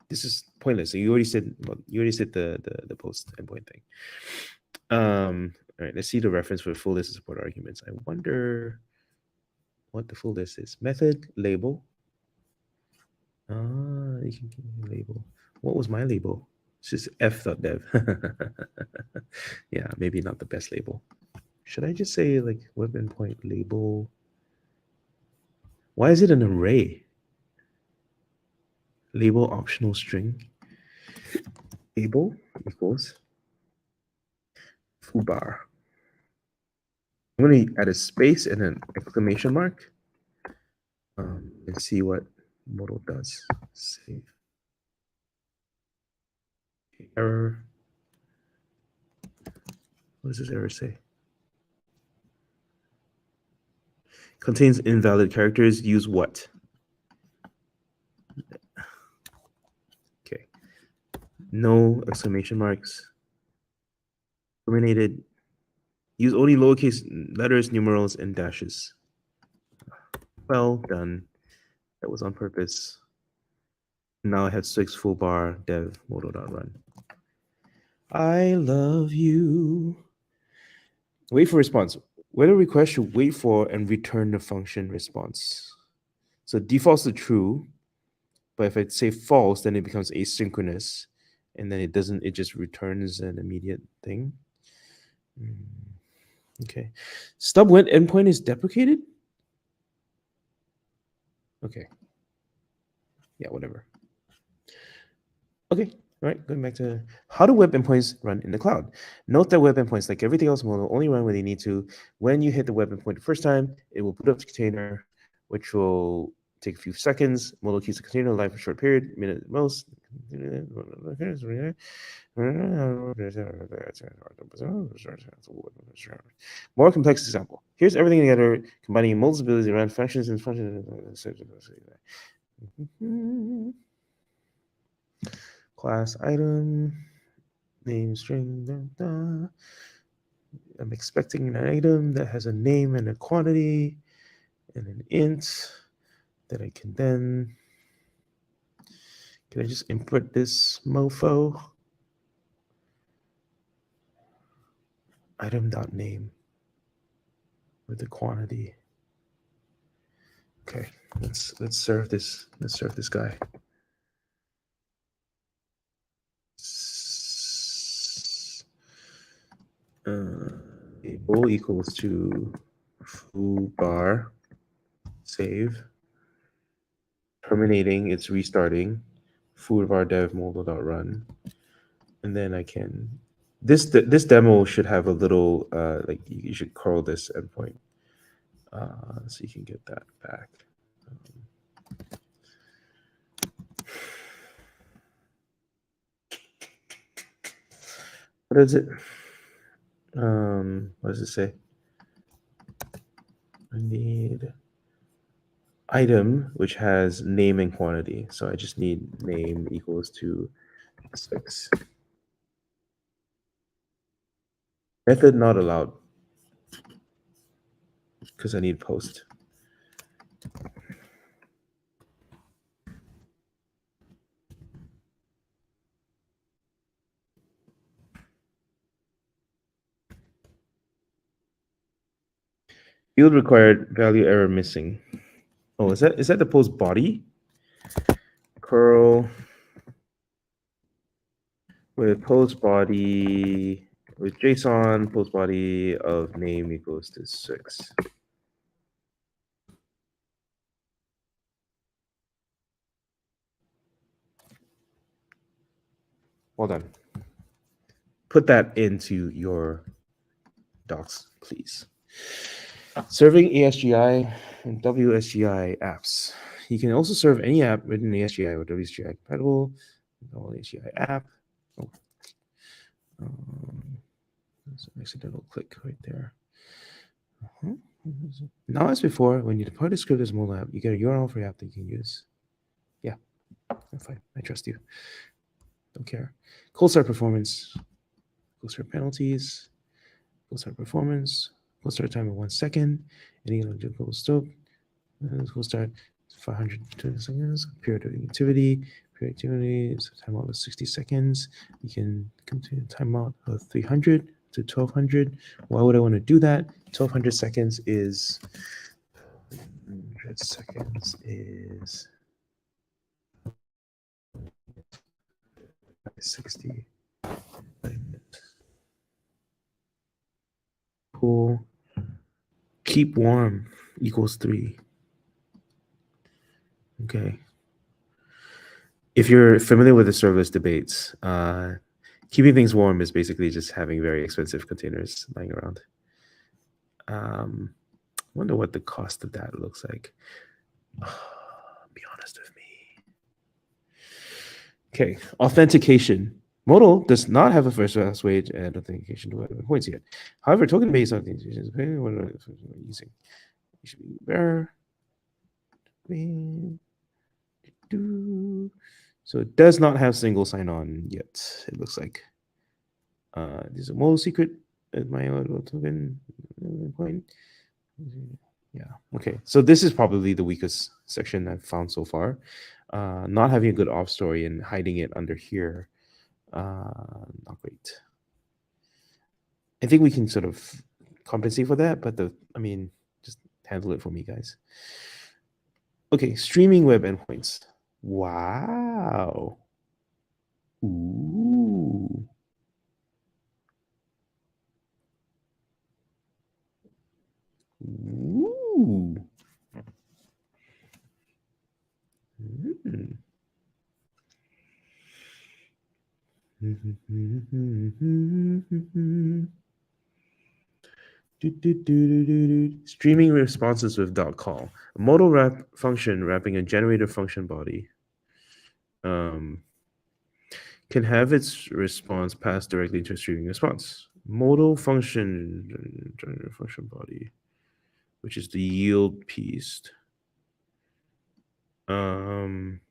This is pointless. So you already said the post endpoint thing. All right, let's see the reference for full list of support arguments. I wonder what the full list is. Method label. You can label. What was my label? It's just f.dev. Yeah, maybe not the best label. Should I just say like web endpoint label? Why is it an array? Label optional string. Label equals foobar. I'm going to add a space and an exclamation mark and see what Modal does. Save. Error. What does this error say? Contains invalid characters. Use what? Okay. No exclamation marks. Terminated. Use only lowercase letters, numerals, and dashes. Well done. That was on purpose. Now I have 6 full bar dev modal.run. I love you. Wait for response. Whether request should wait for and return the function response. So defaults to true, but if I say false, then it becomes asynchronous, and then it doesn't. It just returns an immediate thing. Okay. Stub went endpoint is deprecated. Okay. Yeah, whatever. Okay. All right, going back to how do web endpoints run in the cloud? Note that web endpoints, like everything else, will only run when they need to. When you hit the web endpoint the first time, it will boot up the container, which will take a few seconds. Modal keeps the container alive for a short period, minute at most. More complex example. Here's everything together, combining multiple abilities around functions and functions. Class item, name string. I'm expecting an item that has a name and a quantity and an int that I can then. Can I just input this mofo? Item.name with the quantity. Okay, let's serve this. Let's serve this guy. Able equals to foo bar save. Terminating, it's restarting. Foo bar dev modal.run. And then I can. This demo should have a little like you should curl this endpoint so you can get that back. What is it? What does it say? I need item which has name and quantity. So I just need name equals to 6. Method not allowed because I need post. Field required, value error missing. Oh, is that the post body? Curl with post body with JSON post body of name equals to 6. Well done. Put that into your docs, please. Serving ASGI and WSGI apps. You can also serve any app written in ASGI or WSGI compatible. ASGI app. Oh. There's an accidental click right there. Now, as before, when you deploy the script as a mobile app, you get a URL for your app that you can use. Yeah, I'm fine. I trust you. Don't care. Cold start performance. Cold start penalties. Cold start performance. Cold start time of 1 second. Any cold stop. Cold start 520 seconds. Period of activity. Period activity is a timeout of 60 seconds. You can come to a timeout of 300 to 1200. Why would I want to do that? 1200 seconds is 100 seconds is 60. Cool. Keep warm equals 3. Okay. If you're familiar with the serverless debates, keeping things warm is basically just having very expensive containers lying around. Wonder what the cost of that looks like. Be honest with me. Okay, authentication. Modal does not have a first-class way to add authentication to web endpoints yet. However, token-based authentication is what are using. It should be better. So it does not have single sign-on yet. It looks like there's a Modal secret at my token endpoint. Yeah. Okay. So this is probably the weakest section I've found so far. Not having a good off story and hiding it under here. Not great. I think we can sort of compensate for that, but just handle it for me, guys. Okay, streaming web endpoints. Wow. Ooh. Ooh. Streaming responses with .call. A modal wrap function wrapping a generator function body can have its response passed directly to a streaming response. Modal function generator function body, which is the yield piece, can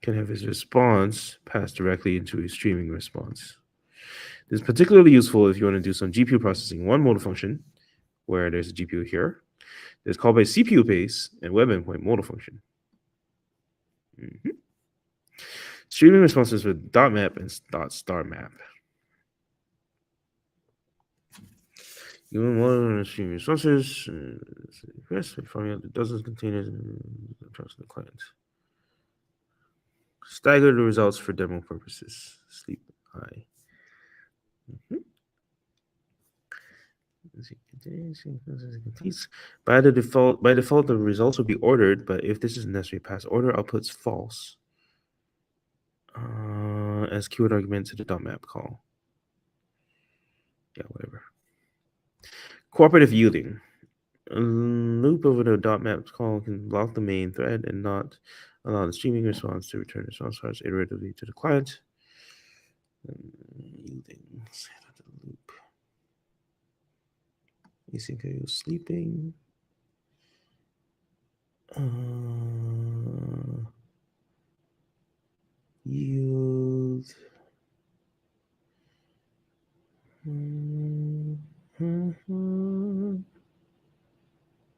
have its response passed directly into a streaming response. This is particularly useful if you want to do some GPU processing. One modal function, where there's a GPU here, is called by CPU base and web endpoint modal function. Streaming responses with .map and .star map. Given one streaming responses, forming out the dozens of containers and trust the client. Stagger the results for demo purposes. Sleep high. By default, the results will be ordered, but if this is necessary pass order, outputs false. As keyword argument to the .map call. Yeah, whatever. Cooperative yielding. A loop over the .map call can block the main thread and not allow the streaming response to return response files iteratively to the client. Yielding. Loop. You think I was sleeping? Yield.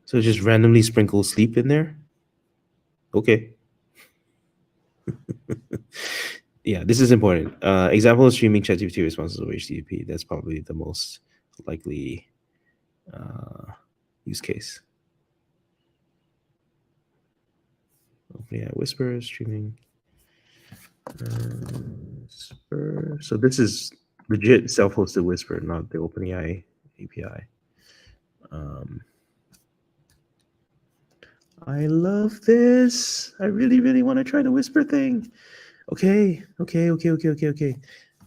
So just randomly sprinkle sleep in there? Okay. Yeah, this is important. Example of streaming ChatGPT responses over HTTP. That's probably the most likely use case. Yeah, Whisper streaming. Whisper. So this is legit self-hosted Whisper, not the OpenAI API. I love this. I really, really want to try the Whisper thing. Okay.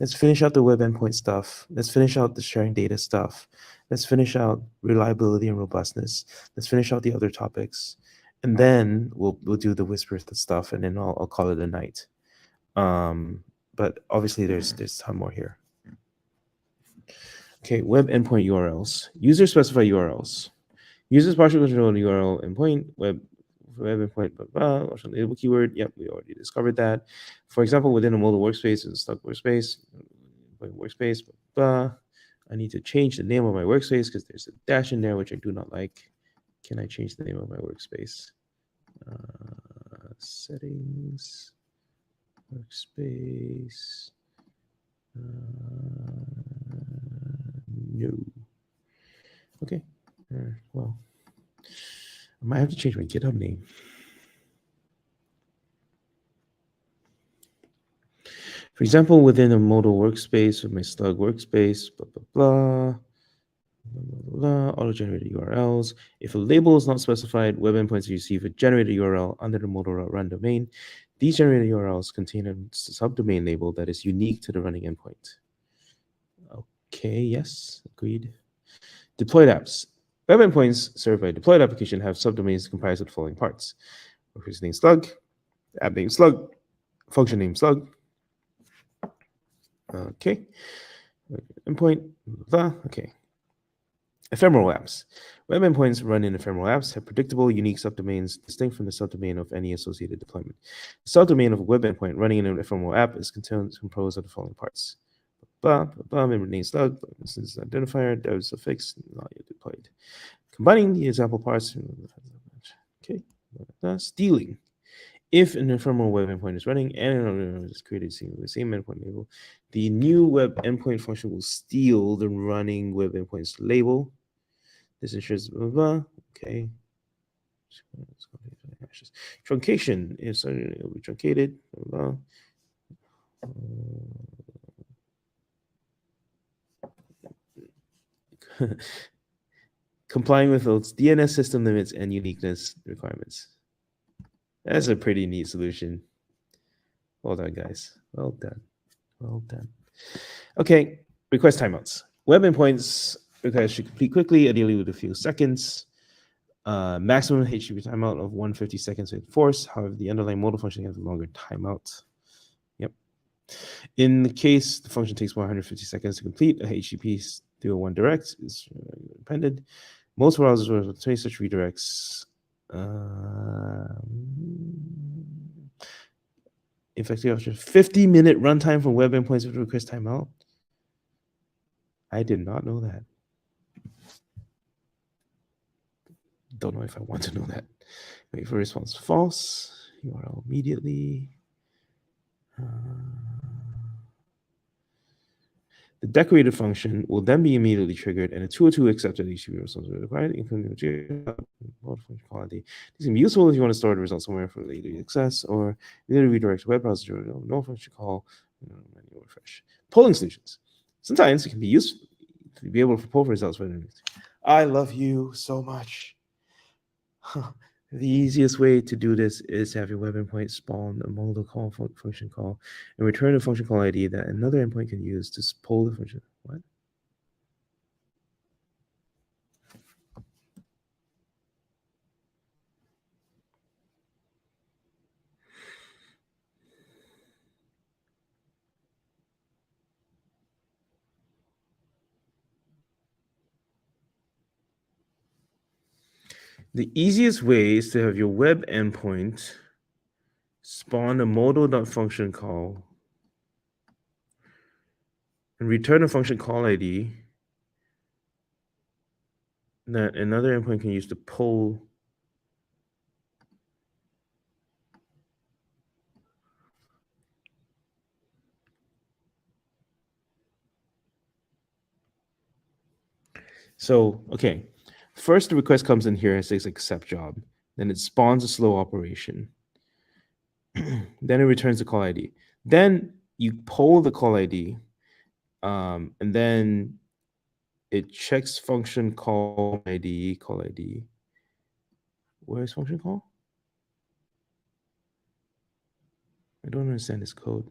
Let's finish out the web endpoint stuff. Let's finish out the sharing data stuff. Let's finish out reliability and robustness. Let's finish out the other topics. And then we'll do the Whisper stuff, and then I'll call it a night. But obviously there's a ton more here. Okay, web endpoint URLs. User specified URLs. Users partial control URL endpoint, web endpoint, label keyword. Yep, we already discovered that. For example, within a Modal workspace, it's stuck workspace, I need to change the name of my workspace because there's a dash in there, which I do not like. Can I change the name of my workspace? Settings, workspace. No. Okay. Well, I might have to change my GitHub name. For example, within a Modal workspace with my Slug workspace, auto-generated URLs. If a label is not specified, web endpoints receive a generated URL under the Modal run domain. These generated URLs contain a subdomain label that is unique to the running endpoint. Okay, yes, agreed. Deployed apps. Web endpoints served by a deployed application have subdomains comprised of the following parts: workspace name Slug, app name Slug, function name Slug, Okay. Endpoint, blah, okay. Ephemeral apps. Web endpoints run in ephemeral apps have predictable, unique subdomains distinct from the subdomain of any associated deployment. The subdomain of a web endpoint running in an ephemeral app is composed of the following parts. Memory name slug, instance identifier, dev suffix, not yet deployed. Combining the example parts. Okay. Stealing. If an ephemeral web endpoint is running and another is created using the same endpoint label, the new web endpoint function will steal the running web endpoint's label. This ensures blah, blah, blah. Okay. Truncation is it will be truncated. Blah, blah. Complying with its DNS system limits and uniqueness requirements. That's a pretty neat solution. Well done, guys. Well done. Well done. Okay, request timeouts. Web endpoints requests should complete quickly, ideally with a few seconds. Maximum HTTP timeout of 150 seconds with force. However, the underlying modal function has a longer timeout. Yep. In the case the function takes 150 seconds to complete, a HTTP 301 direct is appended. Most browsers will have 20 such redirects. Effective option 50-minute runtime for web endpoints with request timeout. I did not know that. Don't know if I want to know that. Wait for response false. URL immediately. The decorated function will then be immediately triggered, and a 202 accepted HTTP results are required, including the function quality. This can be useful if you want to store the results somewhere for later access, or either redirect to web browser or no function call, manual refresh. Polling solutions. Sometimes it can be useful to be able to pull results. I love you so much. The easiest way to do this is to have your web endpoint spawn a modal call function call and return a function call ID that another endpoint can use to pull the function. What? The easiest way is to have your web endpoint spawn a modal.function call and return a function call ID that another endpoint can use to pull. So, okay. First, the request comes in here and says accept job. Then it spawns a slow operation. Then it returns the call ID. Then you pull the call ID, and then it checks function call ID. Where's function call? I don't understand this code.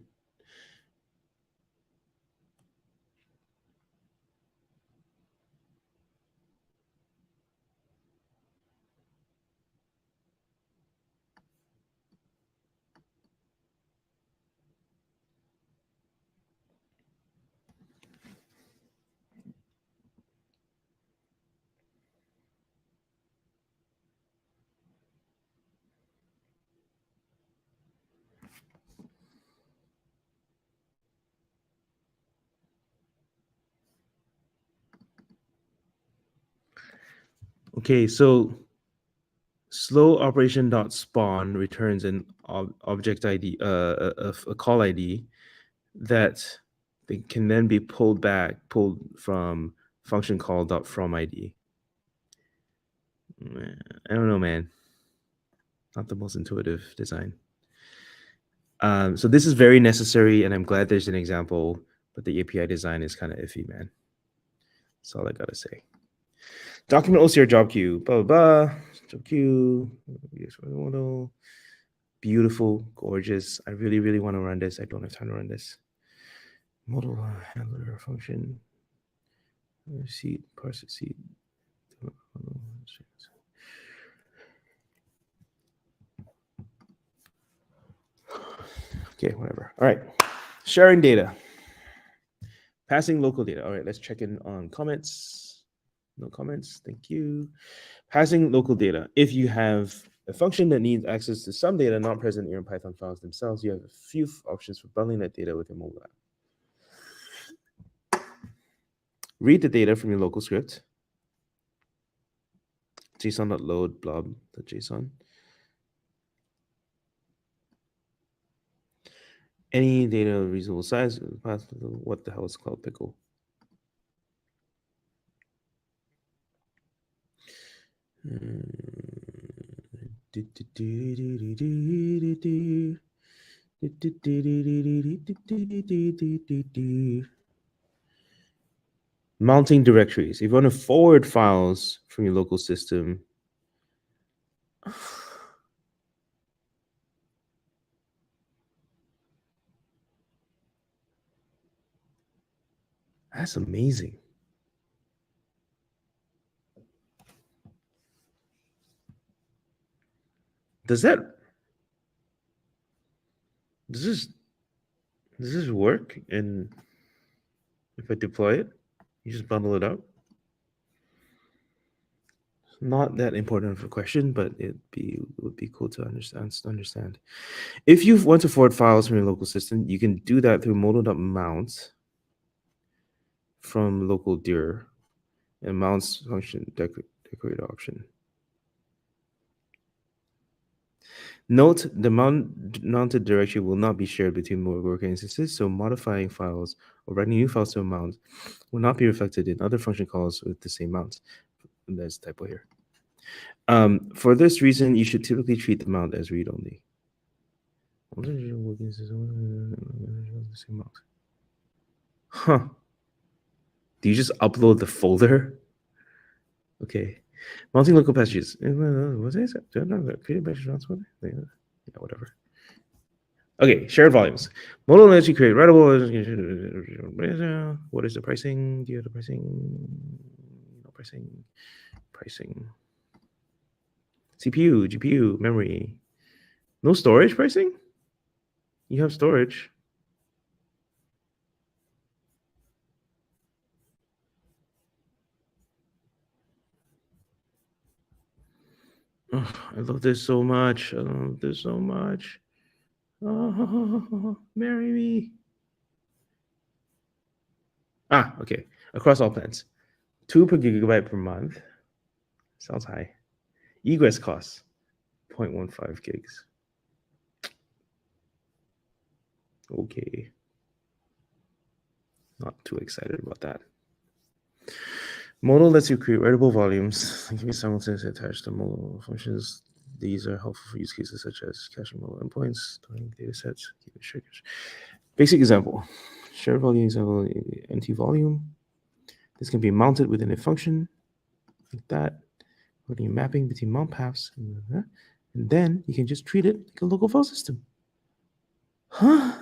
Okay, so slow operation dot spawn returns an object ID, a call ID that can then be pulled from function call dot from ID. I don't know, man. Not the most intuitive design. So this is very necessary, and I'm glad there's an example, but the API design is kind of iffy, man. That's all I gotta say. Document OCR job queue, blah, blah, blah. Job queue, model. Beautiful, gorgeous. I really, really want to run this. I don't have time to run this. Modal handler function. Seed, parse seed. Okay, whatever. All right. Sharing data. Passing local data. All right, let's check in on comments. No comments. Thank you. Passing local data. If you have a function that needs access to some data not present in your Python files themselves, you have a few options for bundling that data with your mobile app. Read the data from your local script. JSON.load blob.json. Any data of reasonable size. What the hell is Cloud Pickle? Mounting directories. If you want to forward files from your local system, that's amazing. Does this work? And if I deploy it, you just bundle it out. Not that important of a question, but it would be cool to understand. If you want to forward files from your local system, you can do that through modal.mount from local dir and mounts function decorate option. Note the mounted directory will not be shared between worker instances, so modifying files or writing new files to a mount will not be reflected in other function calls with the same mount. And there's a typo here. For this reason, you should typically treat the mount as read-only. Huh. Do you just upload the folder? Okay. Mounting local passages. What is it? Yeah, whatever. Okay, shared volumes. Modal lets you create writable. What is the pricing? Do you have the pricing? No pricing. Pricing. CPU, GPU, memory. No storage pricing? You have storage. Oh, I love this so much. I love this so much. Oh, marry me. Ah, okay. Across all plans. 2 per gigabyte per month. Sounds high. Egress costs 0.15 gigs. Okay. Not too excited about that. Modal lets you create writable volumes and can be simultaneously attached to modal functions. These are helpful for use cases such as caching modal endpoints, storing data sets, basic example. Shared volume example, NT volume. This can be mounted within a function like that, putting a mapping between mount paths, and then you can just treat it like a local file system. Huh?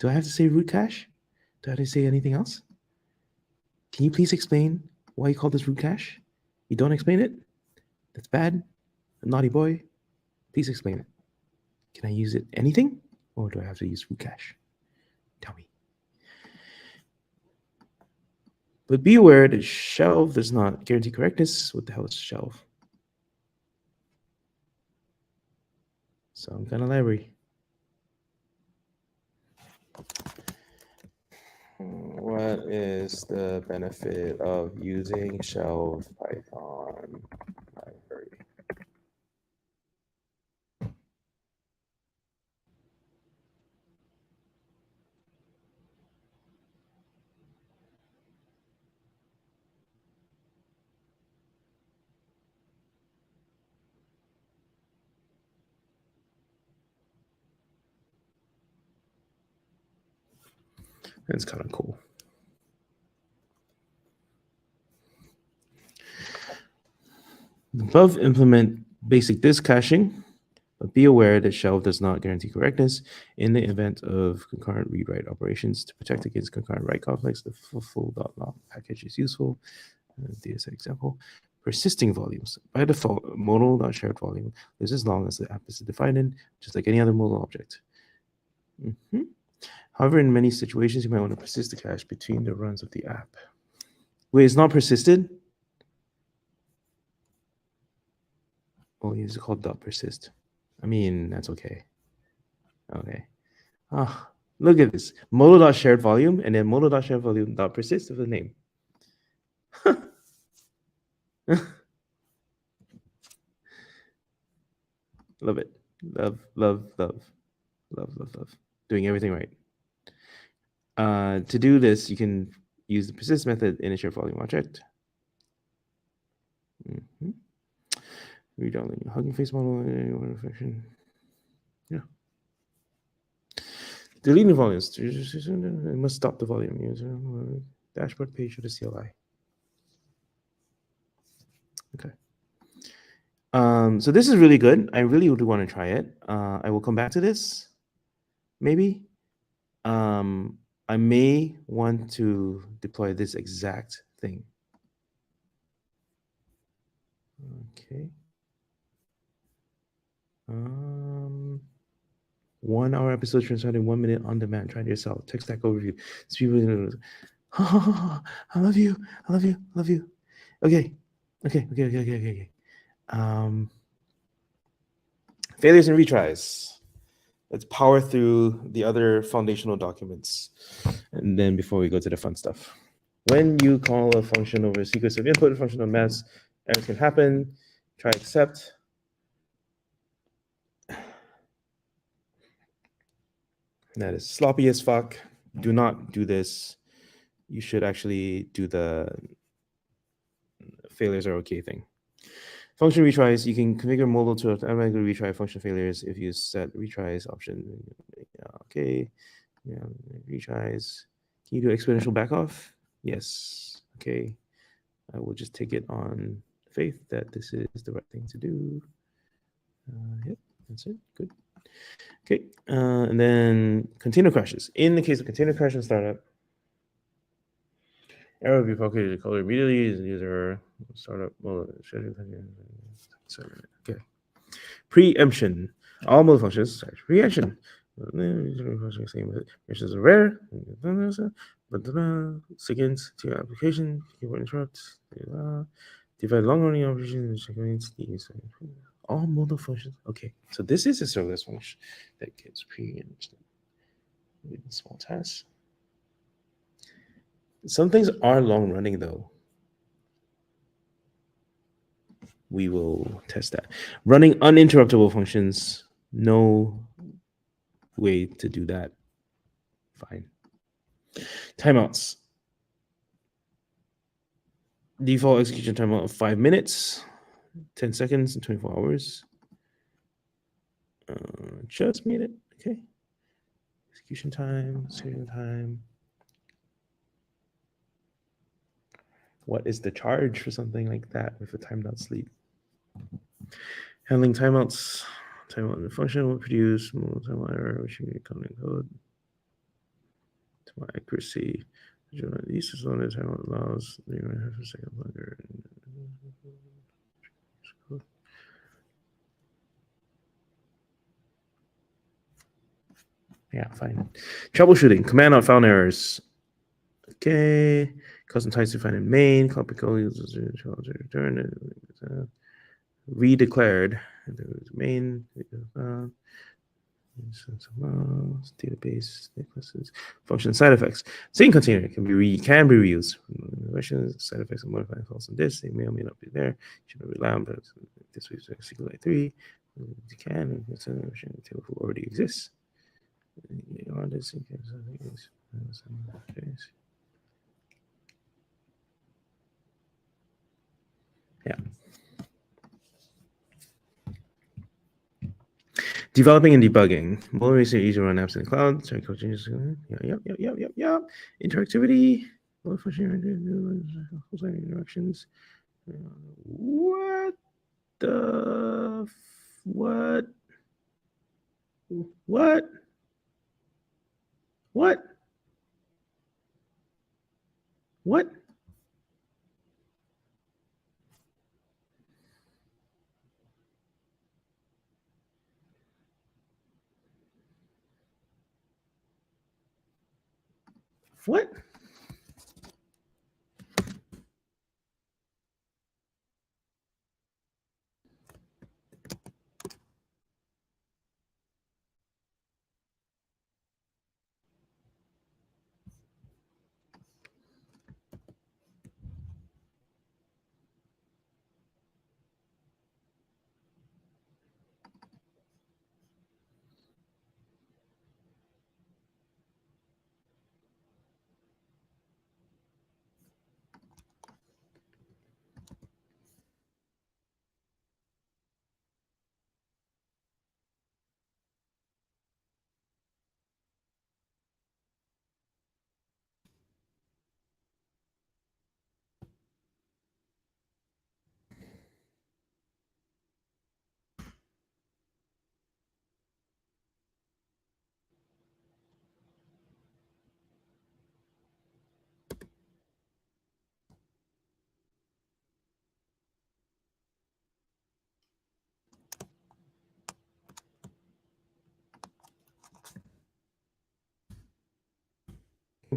Do I have to say root cache? Do I have to say anything else? Can you please explain why you call this root cache? You don't explain it? That's bad. A naughty boy. Please explain it. Can I use it anything? Or do I have to use root cache? Tell me. But be aware that shelf does not guarantee correctness. What the hell is shelf? Some kind of library. What is the benefit of using shelf Python library? It's kind of cool. Above implement basic disk caching, but be aware that shelf does not guarantee correctness. In the event of concurrent read-write operations, to protect against concurrent write conflicts, the full.log package is useful. Dataset example. Persisting volumes. By default, modal.shared volume lives as long as the app is defined in, just like any other modal object. However, in many situations, you might want to persist the cache between the runs of the app. Wait, it's not persisted? Oh, it's called .persist. I mean, that's okay. Okay. Ah, look at this. Modal.shared volume and then modal.shared volume .persist of the name. Love it. Love, love, love, love, love, love. Doing everything right. To do this, you can use the persist method in a shared volume object. Mm-hmm. Redownloading Hugging Face model. Yeah. Deleting volumes. It must stop the volume. Dashboard page of the CLI. Okay. So this is really good. I really would want to try it. I will come back to this. Maybe. I may want to deploy this exact thing. Okay. 1 hour episode transcribed 1 minute on demand. Try it yourself. Tech stack overview. I love you. I love you. I love you. Okay. Failures and retries. Let's power through the other foundational documents. And then before we go to the fun stuff. When you call a function over a sequence of input function on mass, errors can happen. Try accept. That is sloppy as fuck. Do not do this. You should actually do the failures are okay thing. Function retries, you can configure Modal to automatically retry function failures if you set retries option. Okay, yeah, retries. Can you do exponential backoff? Yes. Okay. I will just take it on faith that this is the right thing to do. Yep, that's it. Good. Okay, and then container crashes. In the case of container crash and startup, error will be populated color immediately. User startup. Okay. Preemption. All mode functions start preemption. Functions are rare. Seconds to application. Keyboard interrupt. Divide long running operations. All modal functions. Okay, so this is a serverless function that gets preempted with small tasks. Some things are long running though. We will test that. Running uninterruptible functions, no way to do that. Fine. Timeouts. Default execution timeout of 5 minutes, 10 seconds, and 24 hours. Just made it. Okay. Execution time, serial time. What is the charge for something like that with a timed out sleep? Handling timeouts. Timeout in the function will produce timeout error, which you can come in code. Timeout accuracy. These is only timeout allows 3.5 seconds longer. Yeah, fine. Troubleshooting. Command out found errors. Okay. Custom types defined in main. Copy code uses return. Redeclared. Main. Database function side effects. Same container can be reused. Side effects and modifying false on this. They may or may not be there. You should rely on, but this week's SQLite 3. You can. It's a table who already exists. Yeah. Developing and debugging. More makes it easier to run apps in the cloud. Sorry, code changes. Yep. Interactivity. Interactions. What the? What? What? What? What? What?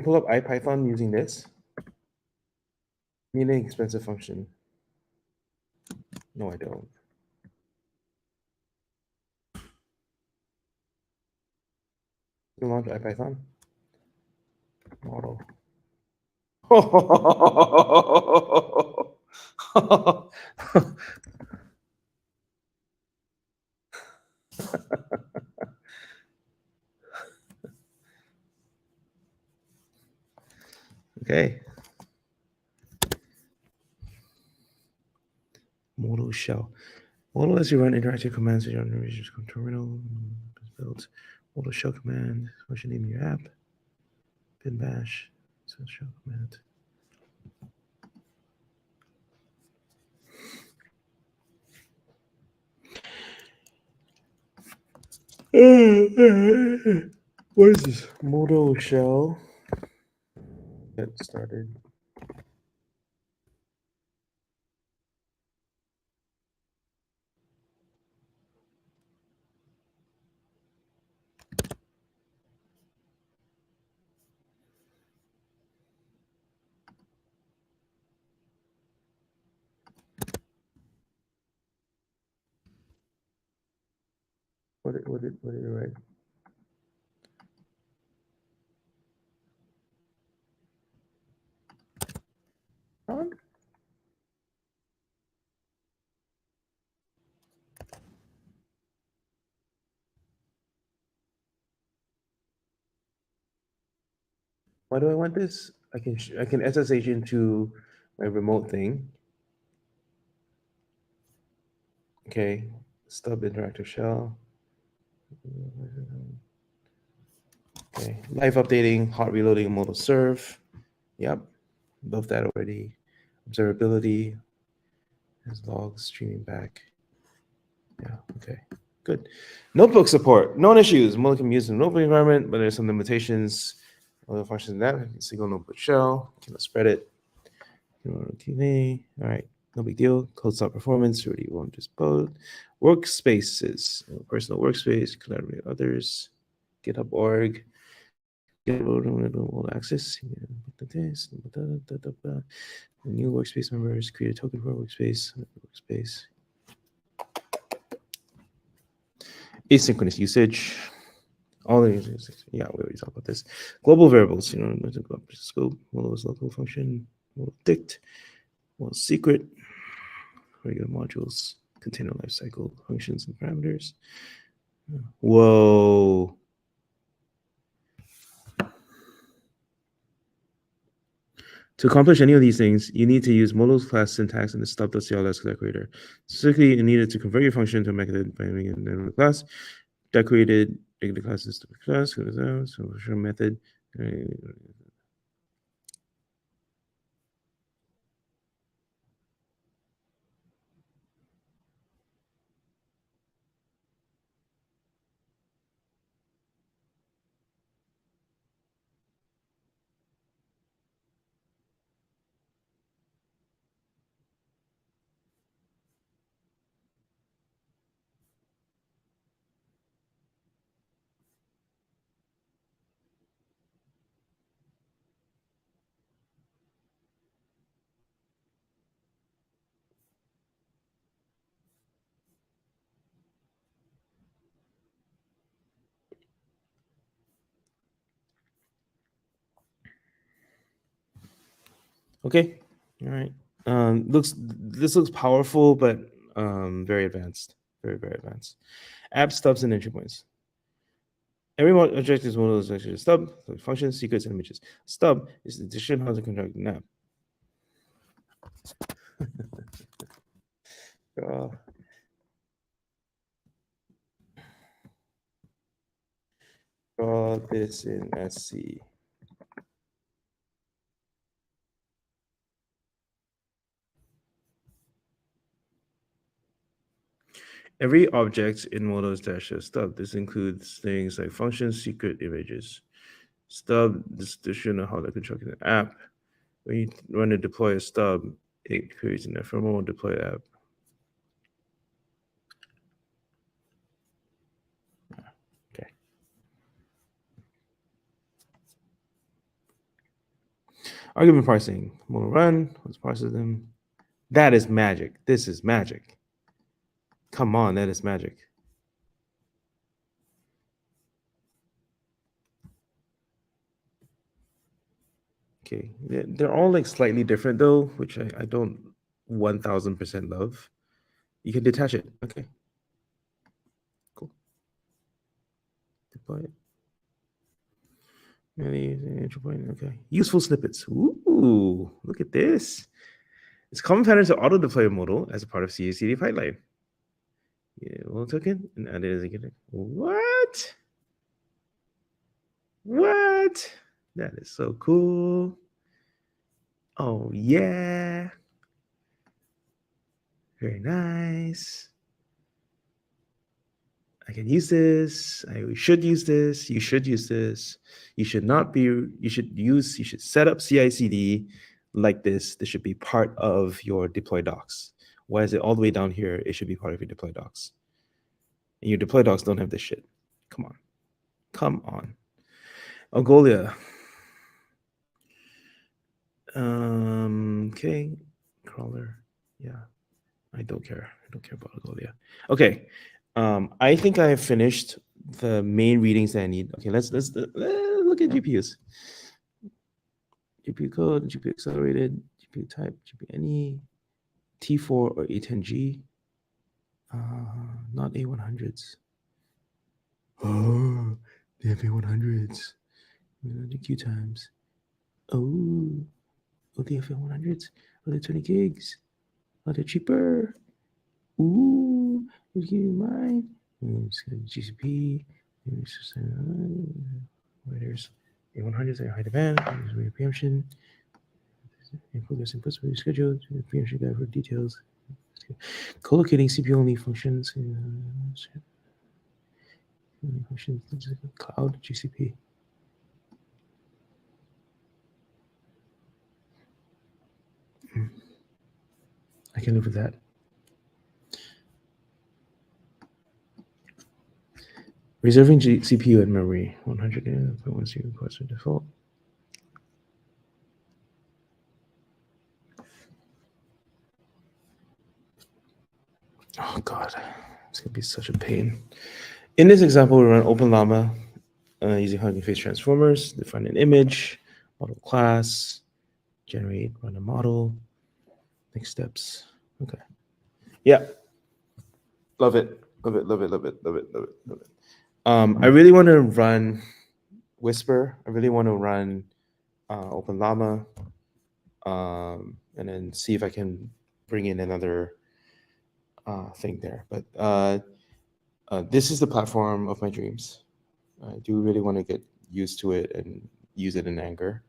Pull up IPython using this. Need an expensive function. No, I don't. Launch IPython. Model. Okay. Modal shell. Modal lets you run interactive commands on your region's terminal. Built modal shell command. What's your name in your app? Bin bash. So shell command. What is this? Modal shell. Get started. What did you write? On? Why do I want this? I can SSH into my remote thing. Okay, stub interactive shell. Okay, live updating, hot reloading, modal serve. Yep, above that already. Observability, has logs streaming back. Yeah, okay, good. Notebook support, known issues. Modal can be used in a notebook environment, but there's some limitations. Other functions in that, single notebook shell, cannot spread it. TV. All right, no big deal. Code stop performance, already won't just both. Workspaces, personal workspace, collaborate with others, GitHub org, all access. New workspace members, create a token for a workspace. Asynchronous usage. All the yeah, we already talked about this. Global variables, scope, modal local function, modal dict, modal secret, regular modules, container lifecycle functions and parameters. Whoa. To accomplish any of these things, you need to use modal class syntax in the stub.cls decorator. Specifically, you needed to convert your function to a method by naming it in the class. Decorated the class is the class, so show method. Okay, all right. This looks powerful, but very advanced, very advanced. App stubs and entry points. Every object is one of those actually stub, functions, secrets, and images. Stub is the addition how to construct an app. Draw this in SC. Every object in Modal is dash a stub. This includes things like functions, secret, images. Stub, this description of how to construct an app. When you run to deploy a stub, it creates an ephemeral deploy app. Okay. Argument parsing. Modal run. Let's parse them. That is magic. This is magic. Come on, that is magic. Okay, they're all like slightly different though, which I don't 1000% love. You can detach it. Okay, cool. Deploy it. Okay, useful snippets. Ooh, look at this. It's common pattern to auto deploy a modal as a part of CI/CD pipeline. Yeah, little token and add it as a what? What? That is so cool. Oh yeah. Very nice. I can use this. I should use this. You should use this. You should not be, you should set up CI/CD like this. This should be part of your deploy docs. Why is it all the way down here? It should be part of your deploy docs. And your deploy docs don't have this shit. Come on. Come on. Algolia. Okay. Crawler. Yeah. I don't care. I don't care about Algolia. Okay. I think I have finished the main readings that I need. Okay, let's look at GPUs. GPU code, GPU accelerated, GPU type, GPU any, T4 or A10G, not A100s. Oh, they have A100s. The Q times. Oh, they have A100s. Oh, they're 20 gigs. Oh, they're cheaper. Ooh, keep in mind. GCP. There's A100s at high demand. There's preemption. Include this inputs for your schedule. Preemption guide for details. Co-locating CPU only functions. Functions. Cloud GCP. I can live with that. Reserving CPU and memory. 100 once you request a default. Oh God, it's gonna be such a pain. In this example, we run OpenLlama using Hugging Face transformers, define an image, model class, generate, run a model. Next steps. Okay. Yeah. Love it. Love it. Love it. Love it. Love it. Love it. Love it. I really want to run Whisper. I really want to run OpenLlama, and then see if I can bring in another thing there. But this is the platform of my dreams. I do really want to get used to it and use it in anger.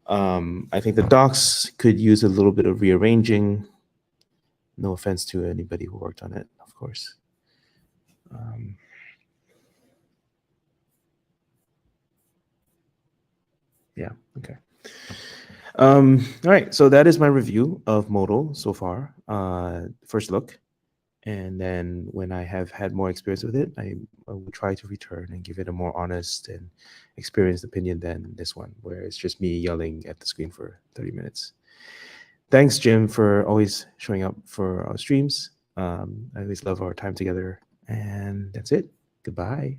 I think the docs could use a little bit of rearranging. No offense to anybody who worked on it, of course. Yeah, okay. All right, so that is my review of Modal so far. First look. And then when I have had more experience with it, I will try to return and give it a more honest and experienced opinion than this one, where it's just me yelling at the screen for 30 minutes. Thanks, Jim, for always showing up for our streams. I always love our time together. And that's it. Goodbye.